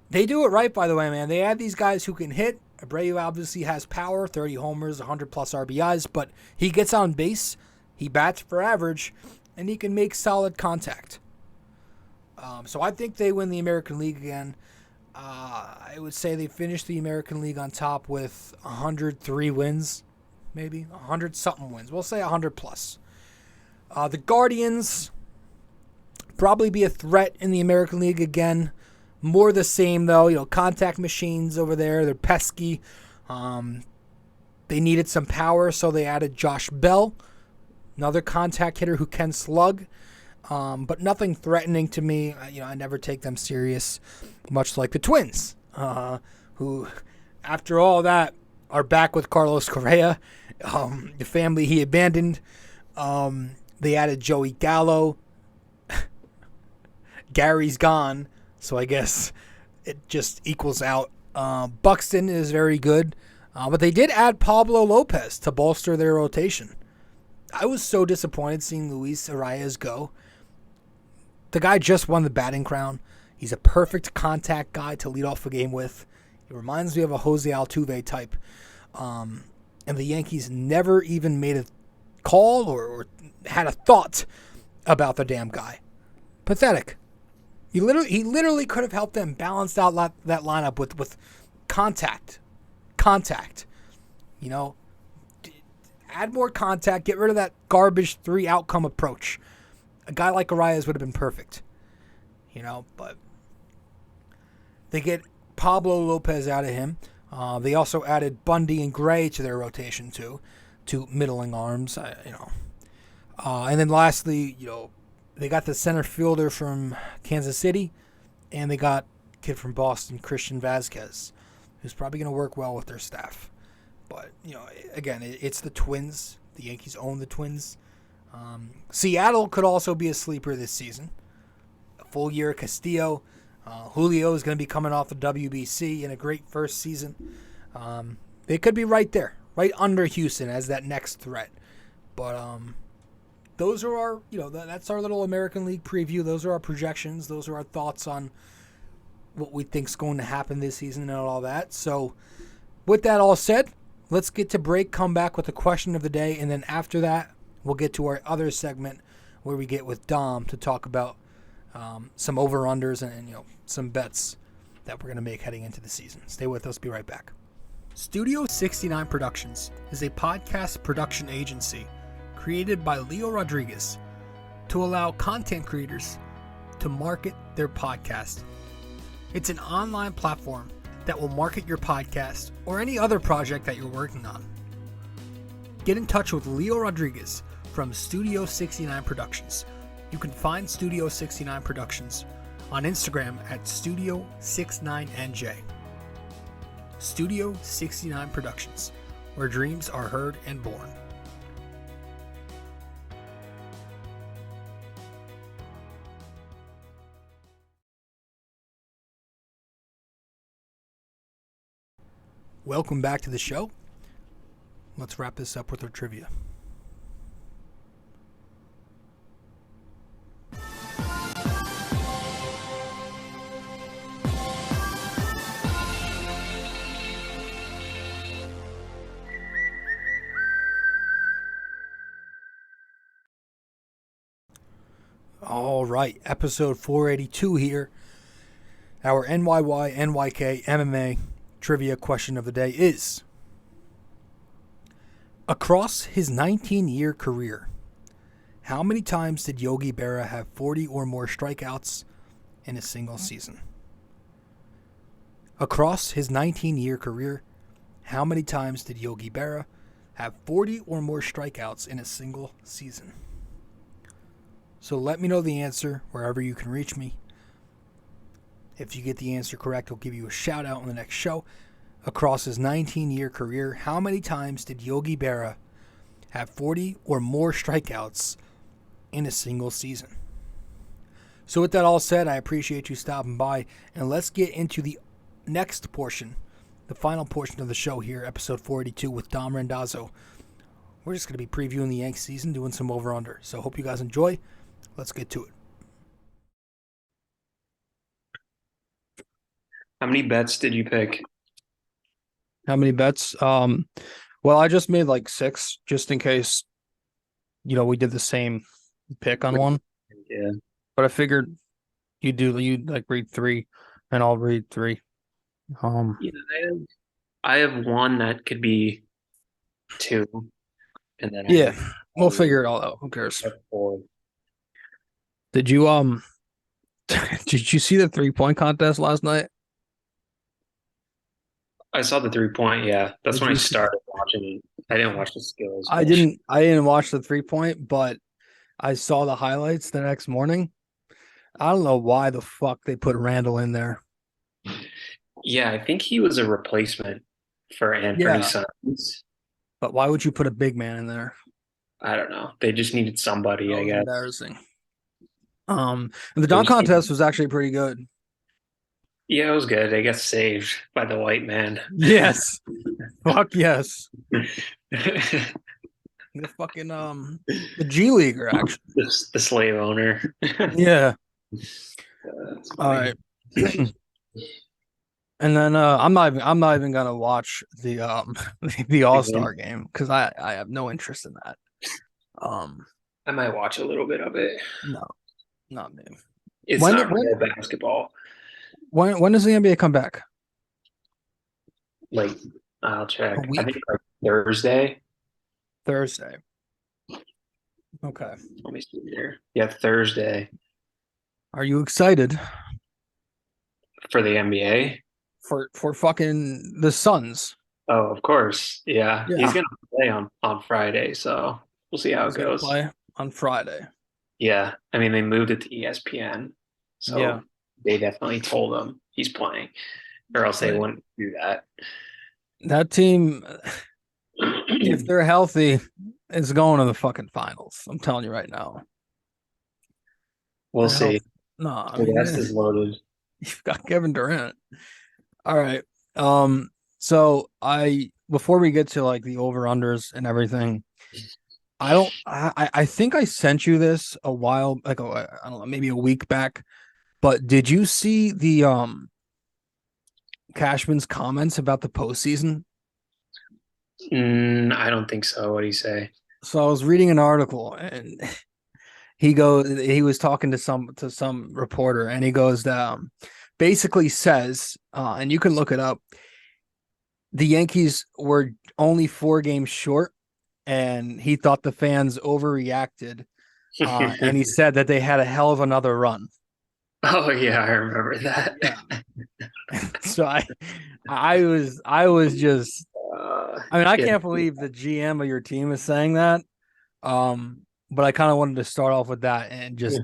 They do it right, by the way, man. They add these guys who can hit. Abreu obviously has power, 30 homers, 100-plus RBIs, but he gets on base, he bats for average, and he can make solid contact. So I think they win the American League again. I would say they finished the American League on top with 103 wins, maybe 100-something wins. We'll say 100-plus. The Guardians probably be a threat in the American League again. More the same, though. Contact machines over there. They're pesky. They needed some power, so they added Josh Bell, another contact hitter who can slug. But nothing threatening to me. I never take them serious, much like the Twins, who, after all that, are back with Carlos Correa, the family he abandoned. They added Joey Gallo. Gary's gone, so I guess it just equals out. Buxton is very good, but they did add Pablo Lopez to bolster their rotation. I was so disappointed seeing Luis Arias go. The guy just won the batting crown. He's a perfect contact guy to lead off a game with. He reminds me of a Jose Altuve type. And the Yankees never even made a call or had a thought about the damn guy. Pathetic. He literally could have helped them balance out that lineup with contact. Add more contact. Get rid of that garbage 3-outcome approach. A guy like Arias would have been perfect. But they get Pablo Lopez out of him. They also added Bundy and Gray to their rotation too, two middling arms. And then lastly, they got the center fielder from Kansas City, and they got a kid from Boston, Christian Vazquez, who's probably going to work well with their staff. But, again, it's the Twins. The Yankees own the Twins. Seattle could also be a sleeper this season. A full year of Castillo. Julio is going to be coming off the WBC in a great first season. They could be right there, right under Houston as that next threat. But those are our, that's our little American League preview. Those are our projections. Those are our thoughts on what we think is going to happen this season and all that. So with that all said, let's get to break, come back with the question of the day, and then after that, we'll get to our other segment where we get with Dom to talk about some over-unders and some bets that we're going to make heading into the season. Stay with us. Be right back. Studio 69 Productions is a podcast production agency created by Leo Rodriguez to allow content creators to market their podcast. It's an online platform that will market your podcast or any other project that you're working on. Get in touch with Leo Rodriguez from Studio 69 Productions. You can find Studio 69 Productions on Instagram at Studio69NJ. Studio 69 Productions, where dreams are heard and born. Welcome back to the show. Let's wrap this up with our trivia. All right, episode 482 here. Our NYY-NYK-MMA trivia question of the day is: across his 19-year career, how many times did Yogi Berra have 40 or more strikeouts in a single season? Across his 19-year career, how many times did Yogi Berra have 40 or more strikeouts in a single season? So let me know the answer wherever you can reach me. If you get the answer correct, I'll give you a shout out on the next show. Across his 19-year career, how many times did Yogi Berra have 40 or more strikeouts in a single season? So with that all said, I appreciate you stopping by, and let's get into the next portion, the final portion of the show here, episode 482 with Dom Randazzo. We're just going to be previewing the Yanks season, doing some over-under. So hope you guys enjoy. Let's get to it. How many bets did you pick? How many bets? Well, I just made like 6 just in case, we did the same pick on one. Yeah. But I figured you'd like read 3 and I'll read 3. I have one that could be 2, and then we'll figure it all out. Who cares? 4. Did you did you see the 3-point contest last night? I saw the 3-point. Yeah, that's Did when I you- started watching it. I didn't watch the skills. I didn't watch the 3-point, but I saw the highlights the next morning. I don't know why the fuck they put Randall in there. Yeah, I think he was a replacement for Anthony Yeah. Sons. But why would you put a big man in there? I don't know. They just needed somebody, That I was guess. embarrassing. And the dunk contest was actually pretty good. Yeah, it was good. I got saved by the white man. Yes. Fuck yes. The fucking the G Leaguer actually. The slave owner. Yeah. That's All funny. right. And then I'm not even gonna watch the the All-Star game because I have no interest in that. I might watch a little bit of it. No, not me. It's When- not when- real basketball. When does the NBA come back? Like, I'll check. A week? I think like Thursday. Thursday. Okay. Let me see here. Yeah, Thursday Are you excited for the NBA. for fucking the Suns? Oh, of course. Yeah. Yeah. He's gonna play on Friday, so we'll see how it He's gonna goes. play on Friday. Yeah. I mean, they moved it to ESPN, so Yeah. they definitely told him he's playing, or else they Right. wouldn't do that. That team, if they're healthy, is going to the fucking finals. I'm telling you right now. We'll The see. health- No, I The mean, rest is loaded. you've got Kevin Durant. All right. So before we get to like the over-unders and everything, I think I sent you this a while, like I don't know, maybe a week back. But did you see the Cashman's comments about the postseason? I don't think so. What do you say? So I was reading an article and he was talking to some reporter and he goes basically says and you can look it up, the Yankees were only 4 games short and he thought the fans overreacted and he said that they had a hell of another run. Oh yeah, I remember that. Yeah. So I was just I mean, I can't believe the GM of your team is saying that. But I kind of wanted to start off with that and just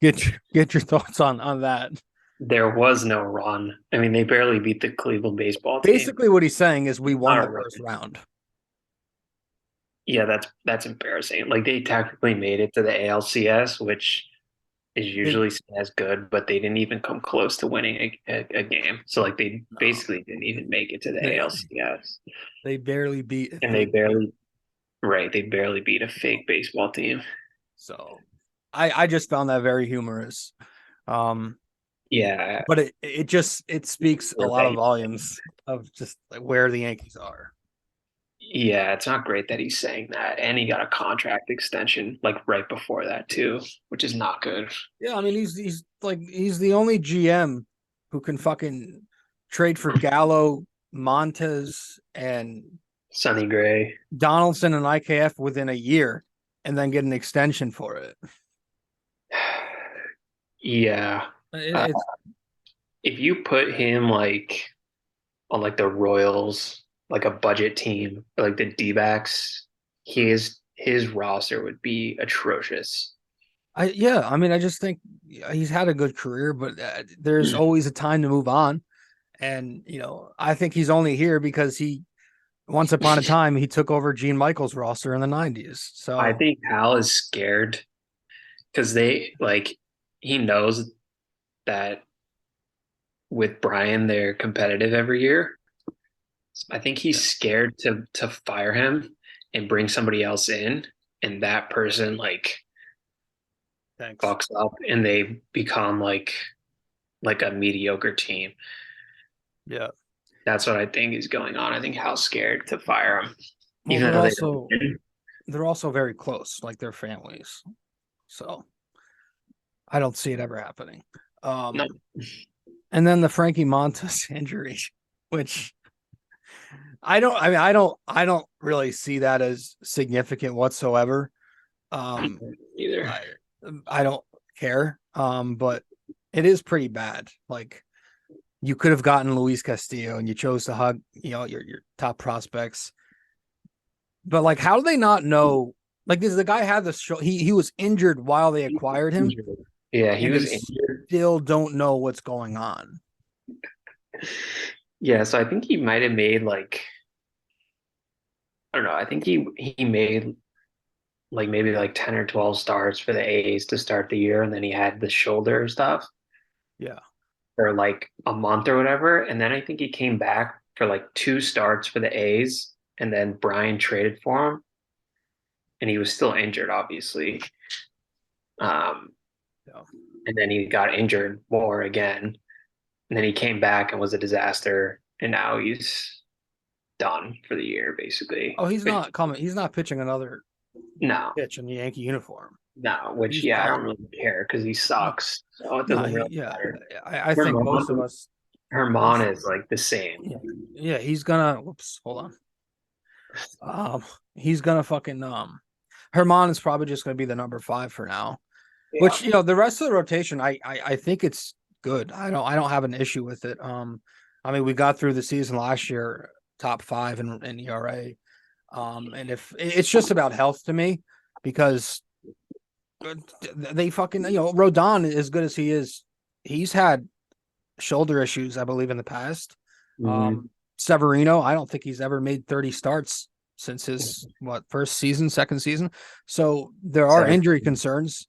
get your thoughts on that. There was no run. I mean, they barely beat the Cleveland baseball team. Basically, what he's saying is we won the Alright. first round. Yeah, that's embarrassing. Like they technically made it to the ALCS, which is usually seen as good, but they didn't even come close to winning a game. So like they basically didn't even make it to the They- ALCS. They barely beat, And they barely beat a fake baseball team. So I just found that very humorous. Yeah. But it speaks a lot of volumes of just like where the Yankees are. Yeah, it's not great that he's saying that. And he got a contract extension like right before that too, which is not good. Yeah, I mean he's the only GM who can fucking trade for Gallo, Montas, and Sonny Gray. Donaldson and IKF within a year, and then get an extension for it. Yeah. Uh, It's if you put him like on like the Royals, like a budget team, or like the D-backs, his roster would be atrocious. I mean I just think he's had a good career, but there's always a time to move on. And I think he's only here because he once upon a time he took over Gene Michael's roster in the 90s. I So think Hal is scared because they like he knows that with Brian they're competitive every year. I think he's yeah, scared to fire him and bring somebody else in, and that person like thanks. fucks up and they become like a mediocre team. Yeah. That's what I think is going on. I think Hal's scared to fire him, Well, even they're though they also don't. they're also very close, like their families. So I don't see it ever happening. No, And then the Frankie Montas injury, which I don't really see that as significant whatsoever. Um, either. I I don't care. But it is pretty bad. Like you could have gotten Luis Castillo and you chose to hug, your top prospects. But like, how do they not know? Like, this the guy had this show. He was injured while they acquired him, Yeah, he and they was injured. still don't know what's going on. Yeah, so I think he might have made like I don't know. I think he made like maybe like 10 or 12 starts for the A's to start the year, and then he had the shoulder stuff Yeah. for like a month or whatever. And then I think he came back for like two starts for the A's, and then Brian traded for him, and he was still injured, obviously. Um, Yeah. and then he got injured more again, and then he came back and was a disaster, and now he's done for the year, basically. Oh, he's Which not coming. He's not pitching another no, pitch in the Yankee uniform. no, which He's yeah, I done. don't really care because he No, sucks, so it no, doesn't really yeah. matter. I think most of Herman, us. Herman Most, is like the same. yeah, yeah. He's gonna. Whoops. Hold on. He's gonna fucking Herman is probably just gonna be the number 5 for now. Yeah. Which the rest of the rotation, I think it's good. I don't have an issue with it. I mean we got through the season last year top 5 in ERA. And if it's just about health to me, because they fucking Rodon, as good as he is, he's had shoulder issues, I believe, in the past. Mhm. Severino, I don't think he's ever made 30 starts since his first season, second season. So there are Seven. injury concerns.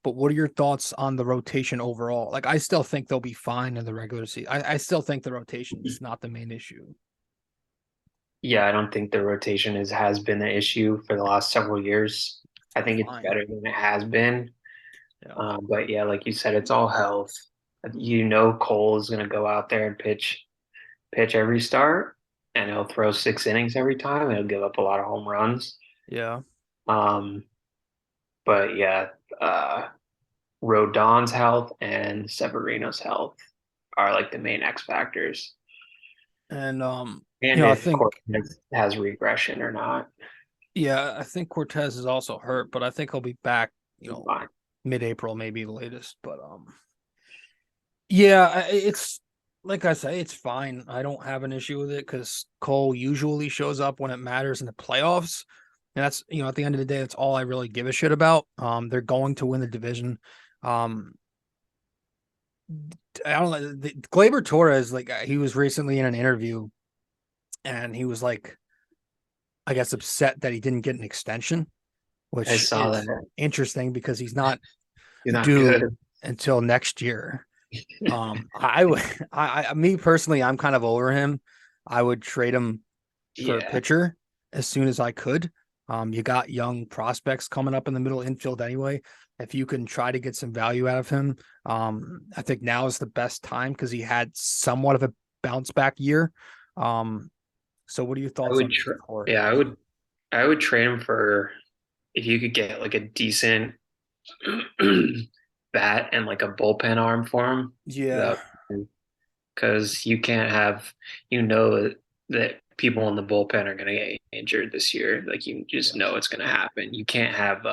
But what are your thoughts on the rotation overall? Like, I still think they'll be fine in the regular season. I still think the rotation is not the main issue. Yeah, I don't think the rotation has been the issue for the last several years. I They're think it's fine. better than it has been. Yeah. But yeah, like you said, it's all health. You know, Cole is going to go out there and pitch every start, and he'll throw 6 innings every time. And he'll give up a lot of home runs. Yeah. Um, but yeah, uh, Rodon's health and Severino's health are like the main X factors. And And I if think Cortez has regression or not, yeah, I think Cortez is also hurt, but I think he'll be back, fine. mid-April, maybe the latest. But yeah, it's like I say, it's fine. I don't have an issue with it because Cole usually shows up when it matters in the playoffs. And that's, at the end of the day, that's all I really give a shit about. They're going to win the division. Um, I don't know. Gleyber Torres, like he was recently in an interview and he was like, I guess, upset that he didn't get an extension, I which saw is that. interesting because he's not He's not due good. until next year. I would, me personally, I'm kind of over him. I would trade him for a Yeah. pitcher as soon as I could. You got young prospects coming up in the middle infield anyway. If you can try to get some value out of him, I think now is the best time because he had somewhat of a bounce back year. So what are your I thoughts would on BD4? yeah, I would trade him for if you could get like a decent bat and like a bullpen arm for him. Yeah. That because you can't have that people in the bullpen are going to get injured this year. Like you just know it's going to happen. You can't have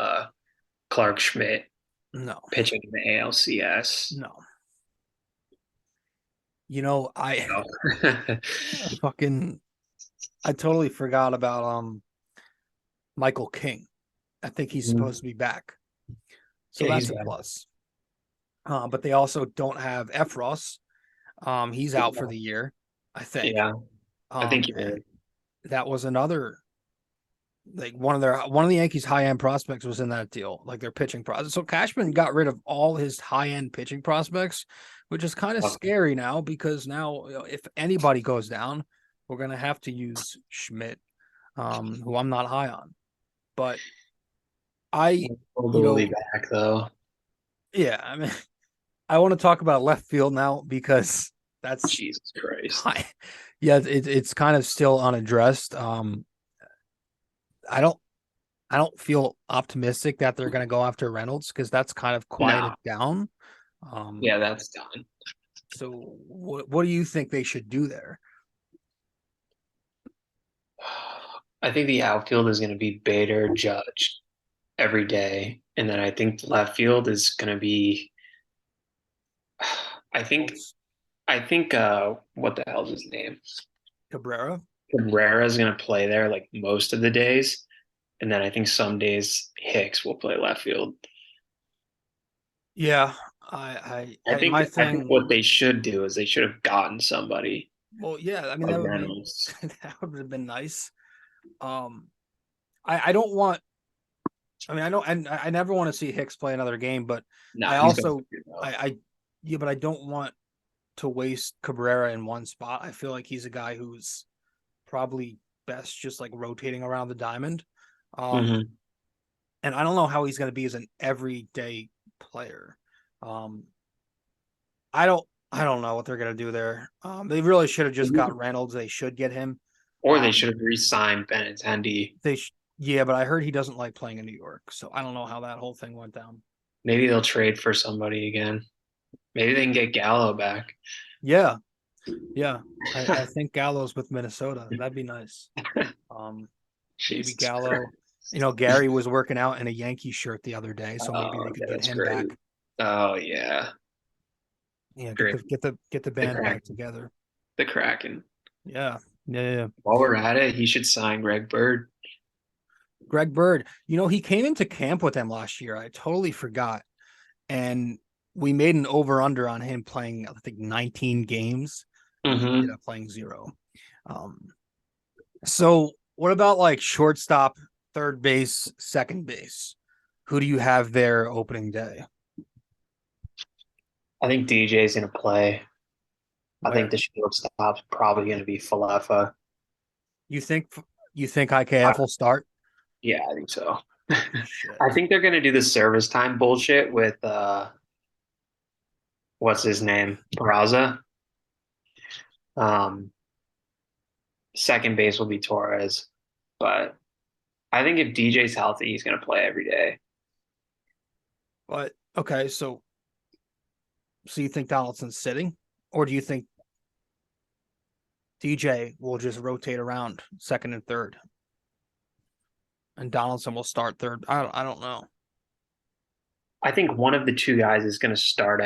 Clark Schmidt No. pitching in the ALCS. No. You know, I totally forgot about Michael King. I think he's supposed to be back. So Yeah, that's he's a bad. plus. But they also don't have Efros. He's out for the year, I think. Yeah, I think he And is. that was another like one of the Yankees high end prospects was in that deal, like their pitching process. So Cashman got rid of all his high end pitching prospects, which is kind of scary now because now if anybody goes down, we're gonna have to use Schmidt, who I'm not high on. But I, Will be back though. yeah, I mean, I want to talk about left field now because that's Jesus Christ. high. Yeah, it's kind of still unaddressed. I don't I don't feel optimistic that they're going to go after Reynolds because that's kind of quieted down. Yeah, that's done. So what do you think they should do there? I think the outfield is going to be Bader, Judge every day, and then I think left field is going to be. I think what the hell's his name? Cabrera? Cabrera is going to play there like most of the days, and then I think some days Hicks will play left field. Yeah, my I think thing. what they should do is they should have gotten somebody Well, yeah, I mean like that would be Reynolds. that would have been nice. I don't want. I mean, I know, and I never want to see Hicks play another game, but No, I he's going also, to. yeah, but I don't want to waste Cabrera in one spot. I feel like he's a guy who's probably best just like rotating around the diamond. Mm-hmm. And I don't know how he's going to be as an everyday player. Um, I don't know what they're going to do there. They really should have just got Reynolds. They should get him. Or they should have re-signed Benintendi. Yeah, but I heard he doesn't like playing in New York, so I don't know how that whole thing went down. Maybe they'll trade for somebody again. Maybe they can get Gallo back. Yeah, yeah. I think Gallo's with Minnesota. That'd be nice. Maybe Gallo. Christ. You know, Gary was working out in a Yankee shirt the other day, so maybe they could get him great. back. Oh yeah. Yeah, Great. get the band back together. The Kraken. Yeah. While we're at it, he should sign Greg Bird. Greg Bird. You know, he came into camp with them last year. I totally forgot. And we made an over-under on him playing, I think, 19 games. Mm-hmm. He ended up playing 0. So what about like shortstop, third base, second base? Who do you have there opening day? I think DJ's going to play. Where? I think the shortstop's probably going to be Falefa. You think IKF will start? Yeah, I think so. I think they're going to do the service time bullshit with what's his name? Peraza. Second base will be Torres, but I think if DJ's healthy, he's going to play every day. But okay, so you think Donaldson's sitting, or do you think DJ will just rotate around second and third, and Donaldson will start third? I don't know. I think one of the two guys is going to start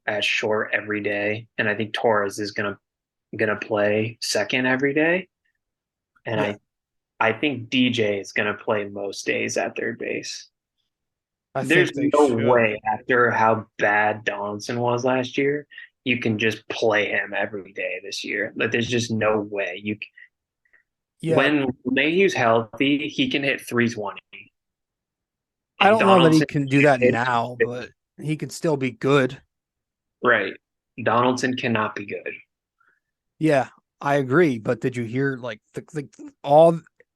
at short every day, and I think Torres is going to play second every day, and yeah. I think DJ is going to play most days at third base. There's no way after how bad Donaldson was last year, you can just play him every day this year. Like there's just no way you. Yeah. When Mayhew's healthy, he can hit 320. I don't know that he can do that now, but he could still be good. Right. Donaldson cannot be good. Yeah, I agree. But did you hear like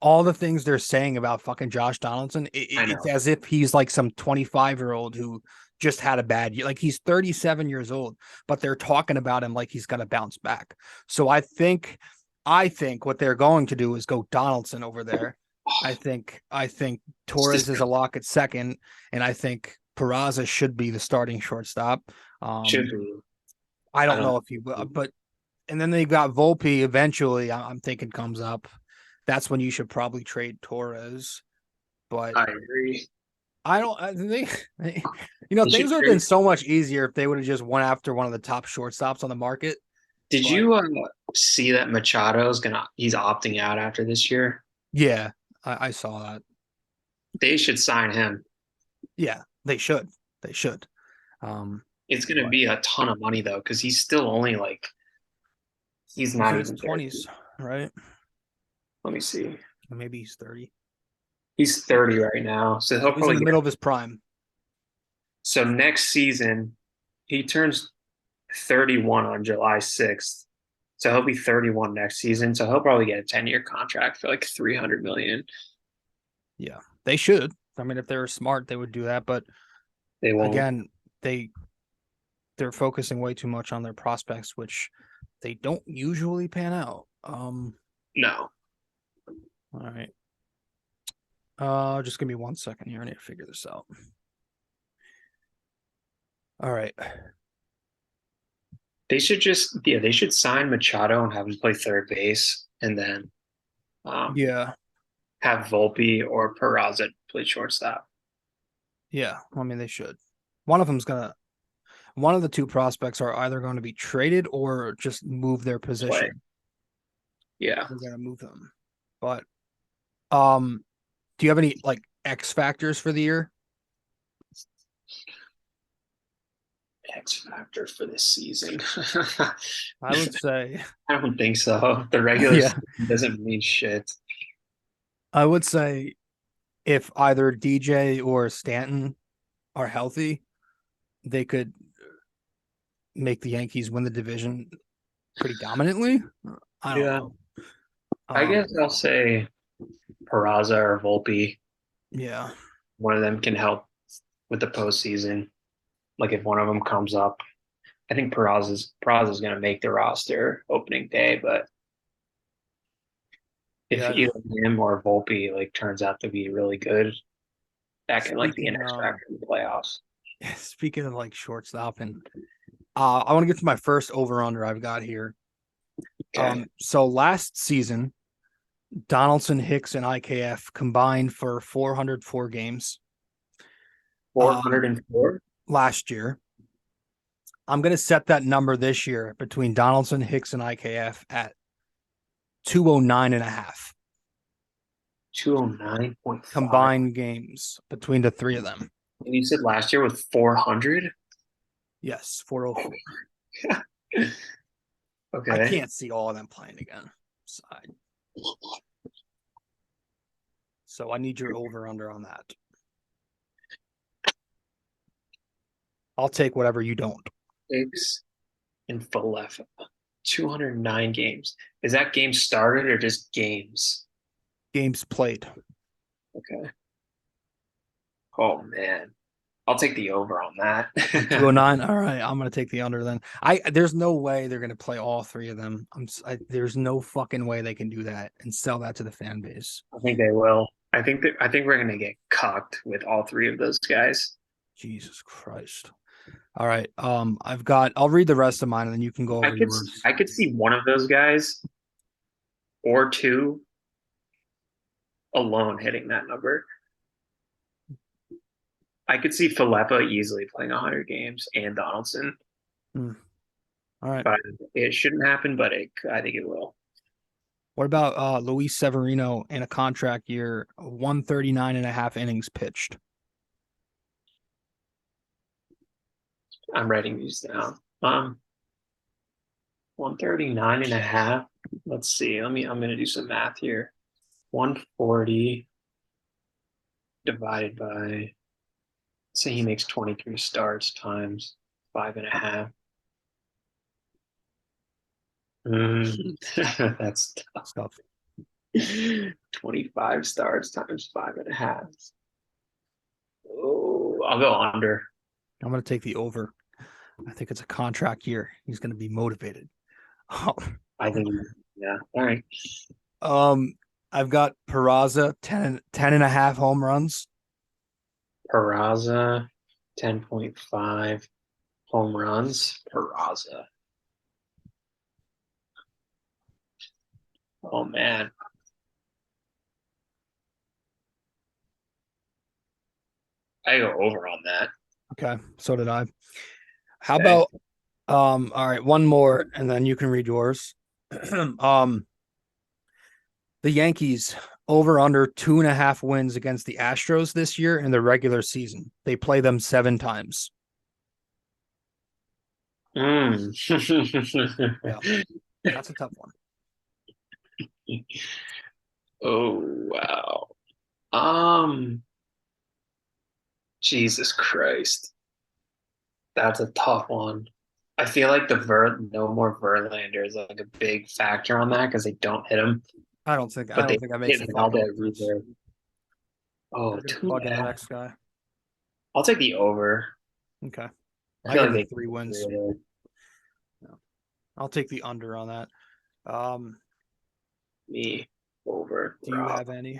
all the things they're saying about fucking Josh Donaldson? It's as if he's like some 25-year-old who just had a bad year. Like he's 37 years old, but they're talking about him like he's going to bounce back. So I think I think what they're going to do is go Donaldson over there. I think Torres is a lock at second, and I think Peraza should be the starting shortstop. Should be. I don't know if he will, but and then they got Volpe eventually. I'm thinking comes up. That's when you should probably trade Torres. But I agree. I don't. Things would have been so much easier if they would have just went after one of the top shortstops on the market. Did you see that Machado's he's opting out after this year? Yeah, I saw that. They should sign him. Yeah, they should. It's going to be a ton of money though, because he's still only like he's not even 20s, right? Let me see. Maybe he's 30. He's 30 right now, so he'll He's probably in the middle of his prime. So next season, he turns 31 on July 6th. So he'll be 31 next season. So he'll probably get a 10-year contract for like $300 million. Yeah, they should. I mean, if they were smart, they would do that. But they won't. Again, they're focusing way too much on their prospects, which they don't usually pan out. No. All right. Just give me 1 second here. I need to figure this out. All right. They should sign Machado and have him play third base, and then have Volpe or Peraza play shortstop. Yeah, I mean they should. One of the two prospects are either going to be traded or just move their position. Play. Yeah. They're gonna move them. But do you have any like X factors for the year? X factor for this season. I would say I don't think so. The regular season doesn't mean shit. I would say if either DJ or Stanton are healthy, they could make the Yankees win the division pretty dominantly. I don't know. I guess I'll say Peraza or Volpe. Yeah. One of them can help with the postseason. Like if one of them comes up, I think Peraza's going to make the roster opening day, but if either him or Volpe like turns out to be really good, that can like be an X factor in the playoffs. Speaking of like shortstop, and I want to get to my first over under I've got here. Okay. So last season, Donaldson, Hicks, and IKF combined for 404 games. 404? Last year. I'm going to set that number this year between Donaldson, Hicks, and IKF at 209.5. 209.5 combined games between the three of them. And you said last year with 400? Yes, 404. Okay. I can't see all of them playing again. So I need your over-under on that. I'll take whatever you don't. Hicks and Falefa. 209 games. Is that games started or just games? Games played. Okay. Oh, man. I'll take the over on that. 209. All right, I'm gonna take the under then. There's no way they're gonna play all three of them. There's no fucking way they can do that and sell that to the fan base. I think they will. I think we're gonna get cucked with all three of those guys. Jesus Christ. All right. I'll read the rest of mine and then you can go over yours. I could see one of those guys or two alone hitting that number. I could see Falefa easily playing 100 games and Donaldson. All right. But it shouldn't happen, but I think it will. What about Luis Severino in a contract year, 139.5 innings pitched? I'm writing these down. 139.5. Let's see. I'm gonna do some math here. 140 divided by, say he makes 23 starts times 5.5. That's tough. 25 starts times 5.5. Oh, I'll go under. I'm going to take the over. I think it's a contract year. He's going to be motivated. I think, yeah. All right. Um, I've got Peraza 10 and a half home runs. Peraza, 10.5 home runs. Peraza. Oh, man. I go over on that. Okay, so did I. How Okay. about all right, one more and then you can read yours. um the Yankees over under 2.5 wins against the Astros this year in the regular season. They play them 7 times. Mm. Yeah, that's a tough one. Oh, wow. Um, Jesus Christ. That's a tough one. I feel like no more Verlander is like a big factor on that because they don't hit him, I but don't they think that makes hit a fucking Valdez difference. either. Oh, They're gonna two plug and in a the half. next guy. I'll take the over. Okay. I I feel give like it they 3 wins. can. I'll take the under on that. Um, Me over do you Rob. have any?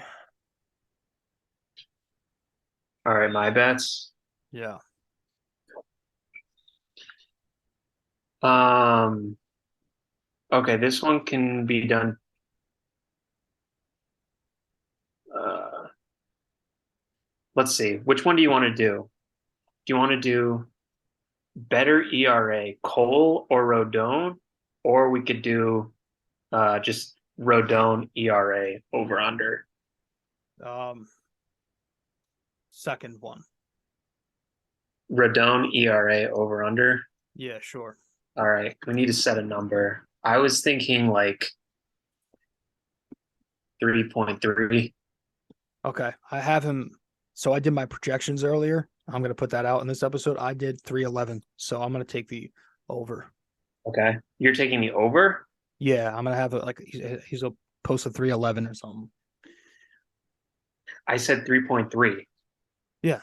All right, my bets. Yeah. Um, okay, this one can be done. Uh, let's see. Which one do you want to do? Do you want to do better ERA, Cole or Rodon, or we could do just Rodon ERA over under. Um, second one. Rodon ERA over under. Yeah, sure. All right, we need to set a number. I was thinking like 3.3. Okay. I have him. So I did my projections earlier. I'm going to put that out in this episode. I did 311. So I'm going to take the over. Okay, you're taking the over. Yeah, I'm going to have it like he's a post of 311 or something. I said 3.3. Yeah.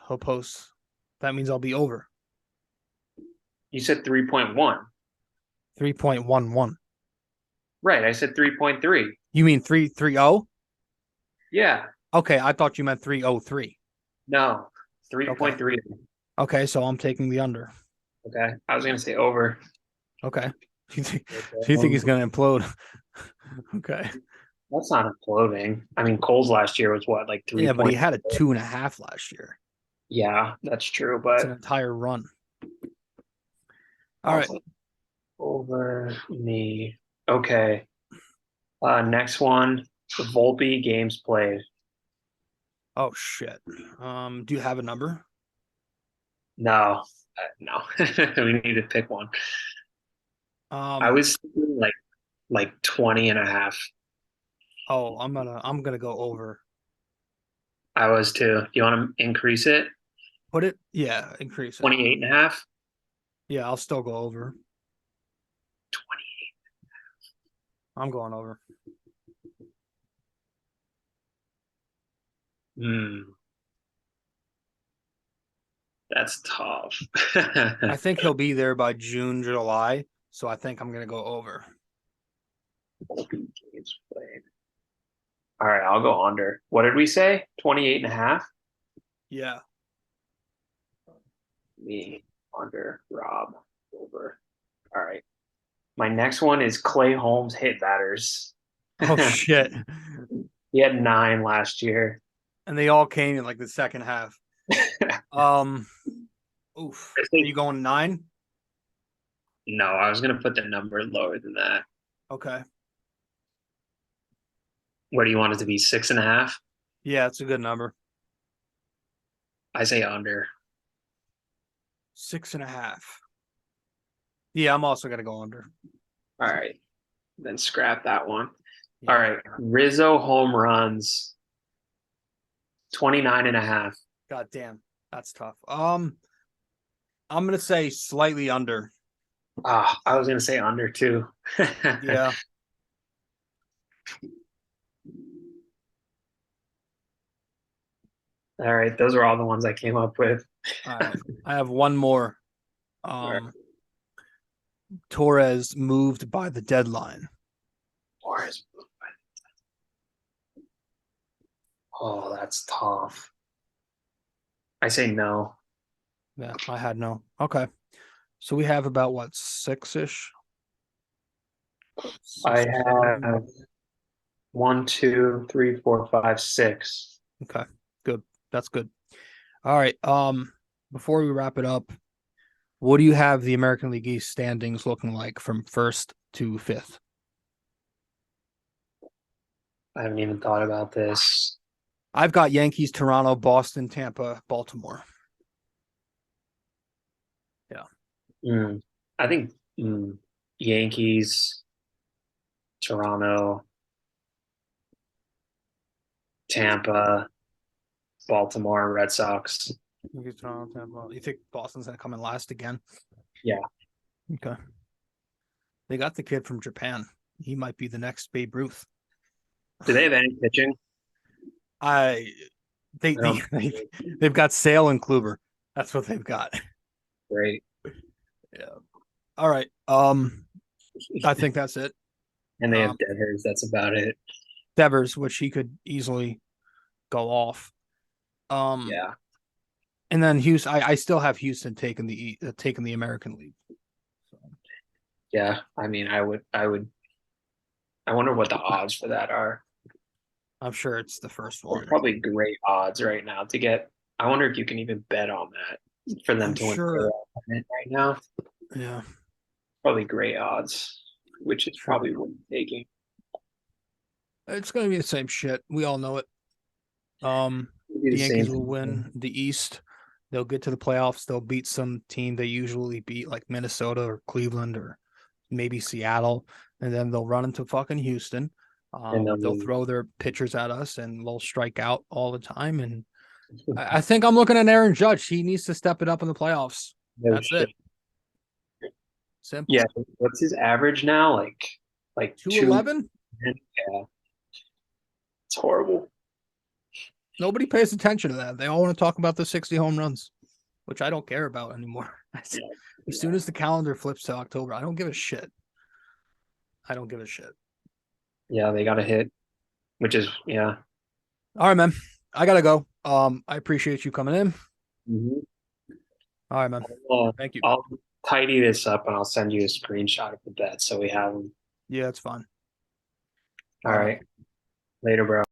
He'll post. That means I'll be over. You said 3.1. 3.11. Right, I said 3.3. You mean 330? Yeah, Okay, I thought you meant 303. no, Okay. 3.3. Okay, so I'm taking the under. Okay, I was gonna say over. Okay. So you think he's going to implode? Okay. That's not imploding. I mean, Cole's last year was what, like Yeah, but he 3. had a 2.5 last year. Yeah, that's true, That's an but entire run. All right. also over me. Okay. Next one, the Volpe games played. Oh shit. Do you have a number? No, no, we need to pick one. I Um, was thinking like 20 and a half. oh, I'm gonna go over. I was too. Do you want to increase it? Put it, yeah, increase it. 28 and a half? Yeah, I'll still go over. 20. I'm going over. Hmm, that's tough. I think he'll be there by June, July. So I think I'm gonna go over. Volpe games played. All right, I'll go under. What did we say? 28 and a half? Yeah. Me, under, Rob, over. All right. My next one is Clay Holmes hit batters. Oh shit. He had 9 last year. And they all came in like the second half. Um, oof. Are you going 9? No, I was gonna put the number lower than that. Okay. Where do you want it to be? 6.5? Yeah, it's a good number. I say under. 6.5. Yeah, I'm also gonna go under. All right. Then scrap that one. All Yeah. right. Rizzo home runs 29 and a half. God damn. That's tough. I'm gonna say slightly under. Ah, I was gonna say under too. Yeah. All right, those are all the ones I came up with. All right. I have one more. All right. Um, Torres moved by the deadline? Torres. Oh, that's tough. I say no. Yeah, I had no. Okay. So we have about what, 6-ish? I 6 or 7? have 1, 2, 3, 4, 5, 6. Okay, good. That's good. All right. Before we wrap it up, what do you have the American League East standings looking like from first to fifth? I haven't even thought about this. I've got Yankees, Toronto, Boston, Tampa, Baltimore. I think Yankees, Toronto, Tampa, Baltimore, Red Sox. Yankees, Toronto, Tampa. You think Boston's gonna come in last again? Yeah. Okay. They got the kid from Japan. He might be the next Babe Ruth. Do they have any pitching? They've got Sale and Kluber. That's what they've got. Great. Yeah. All right. I think that's it. And they have Devers. That's about it. Devers, which he could easily go off. Yeah. And then Houston. I still have Houston taking the American League. So. Yeah. I mean, I wonder what the odds for that are. I'm sure it's the first one. There's probably great odds right now to get. I wonder if you can even bet on that for them to sure. win right now. Yeah. Probably great odds, which is probably what I'm taking. It's going to be the same shit. We all know it. The Yankees will win the East. They'll get to the playoffs. They'll beat some team they usually beat, like Minnesota or Cleveland or maybe Seattle, and then they'll run into fucking Houston. They'll throw their pitchers at us, and they'll strike out all the time. And I think I'm looking at Aaron Judge. He needs to step it up in the playoffs. That's it. Simple. Yeah. What's his average now? Like 211? Yeah. It's horrible. Nobody pays attention to that. They all want to talk about the 60 home runs, which I don't care about anymore. As soon as the calendar flips to October, I don't give a shit. Yeah, they got a hit, which is, yeah. All right, man. I got to go. I appreciate you coming in. Mm-hmm. All right, man. Thank you. I'll tidy this up and I'll send you a screenshot of the bet so we have them. Yeah, it's fine. All right. Later, bro.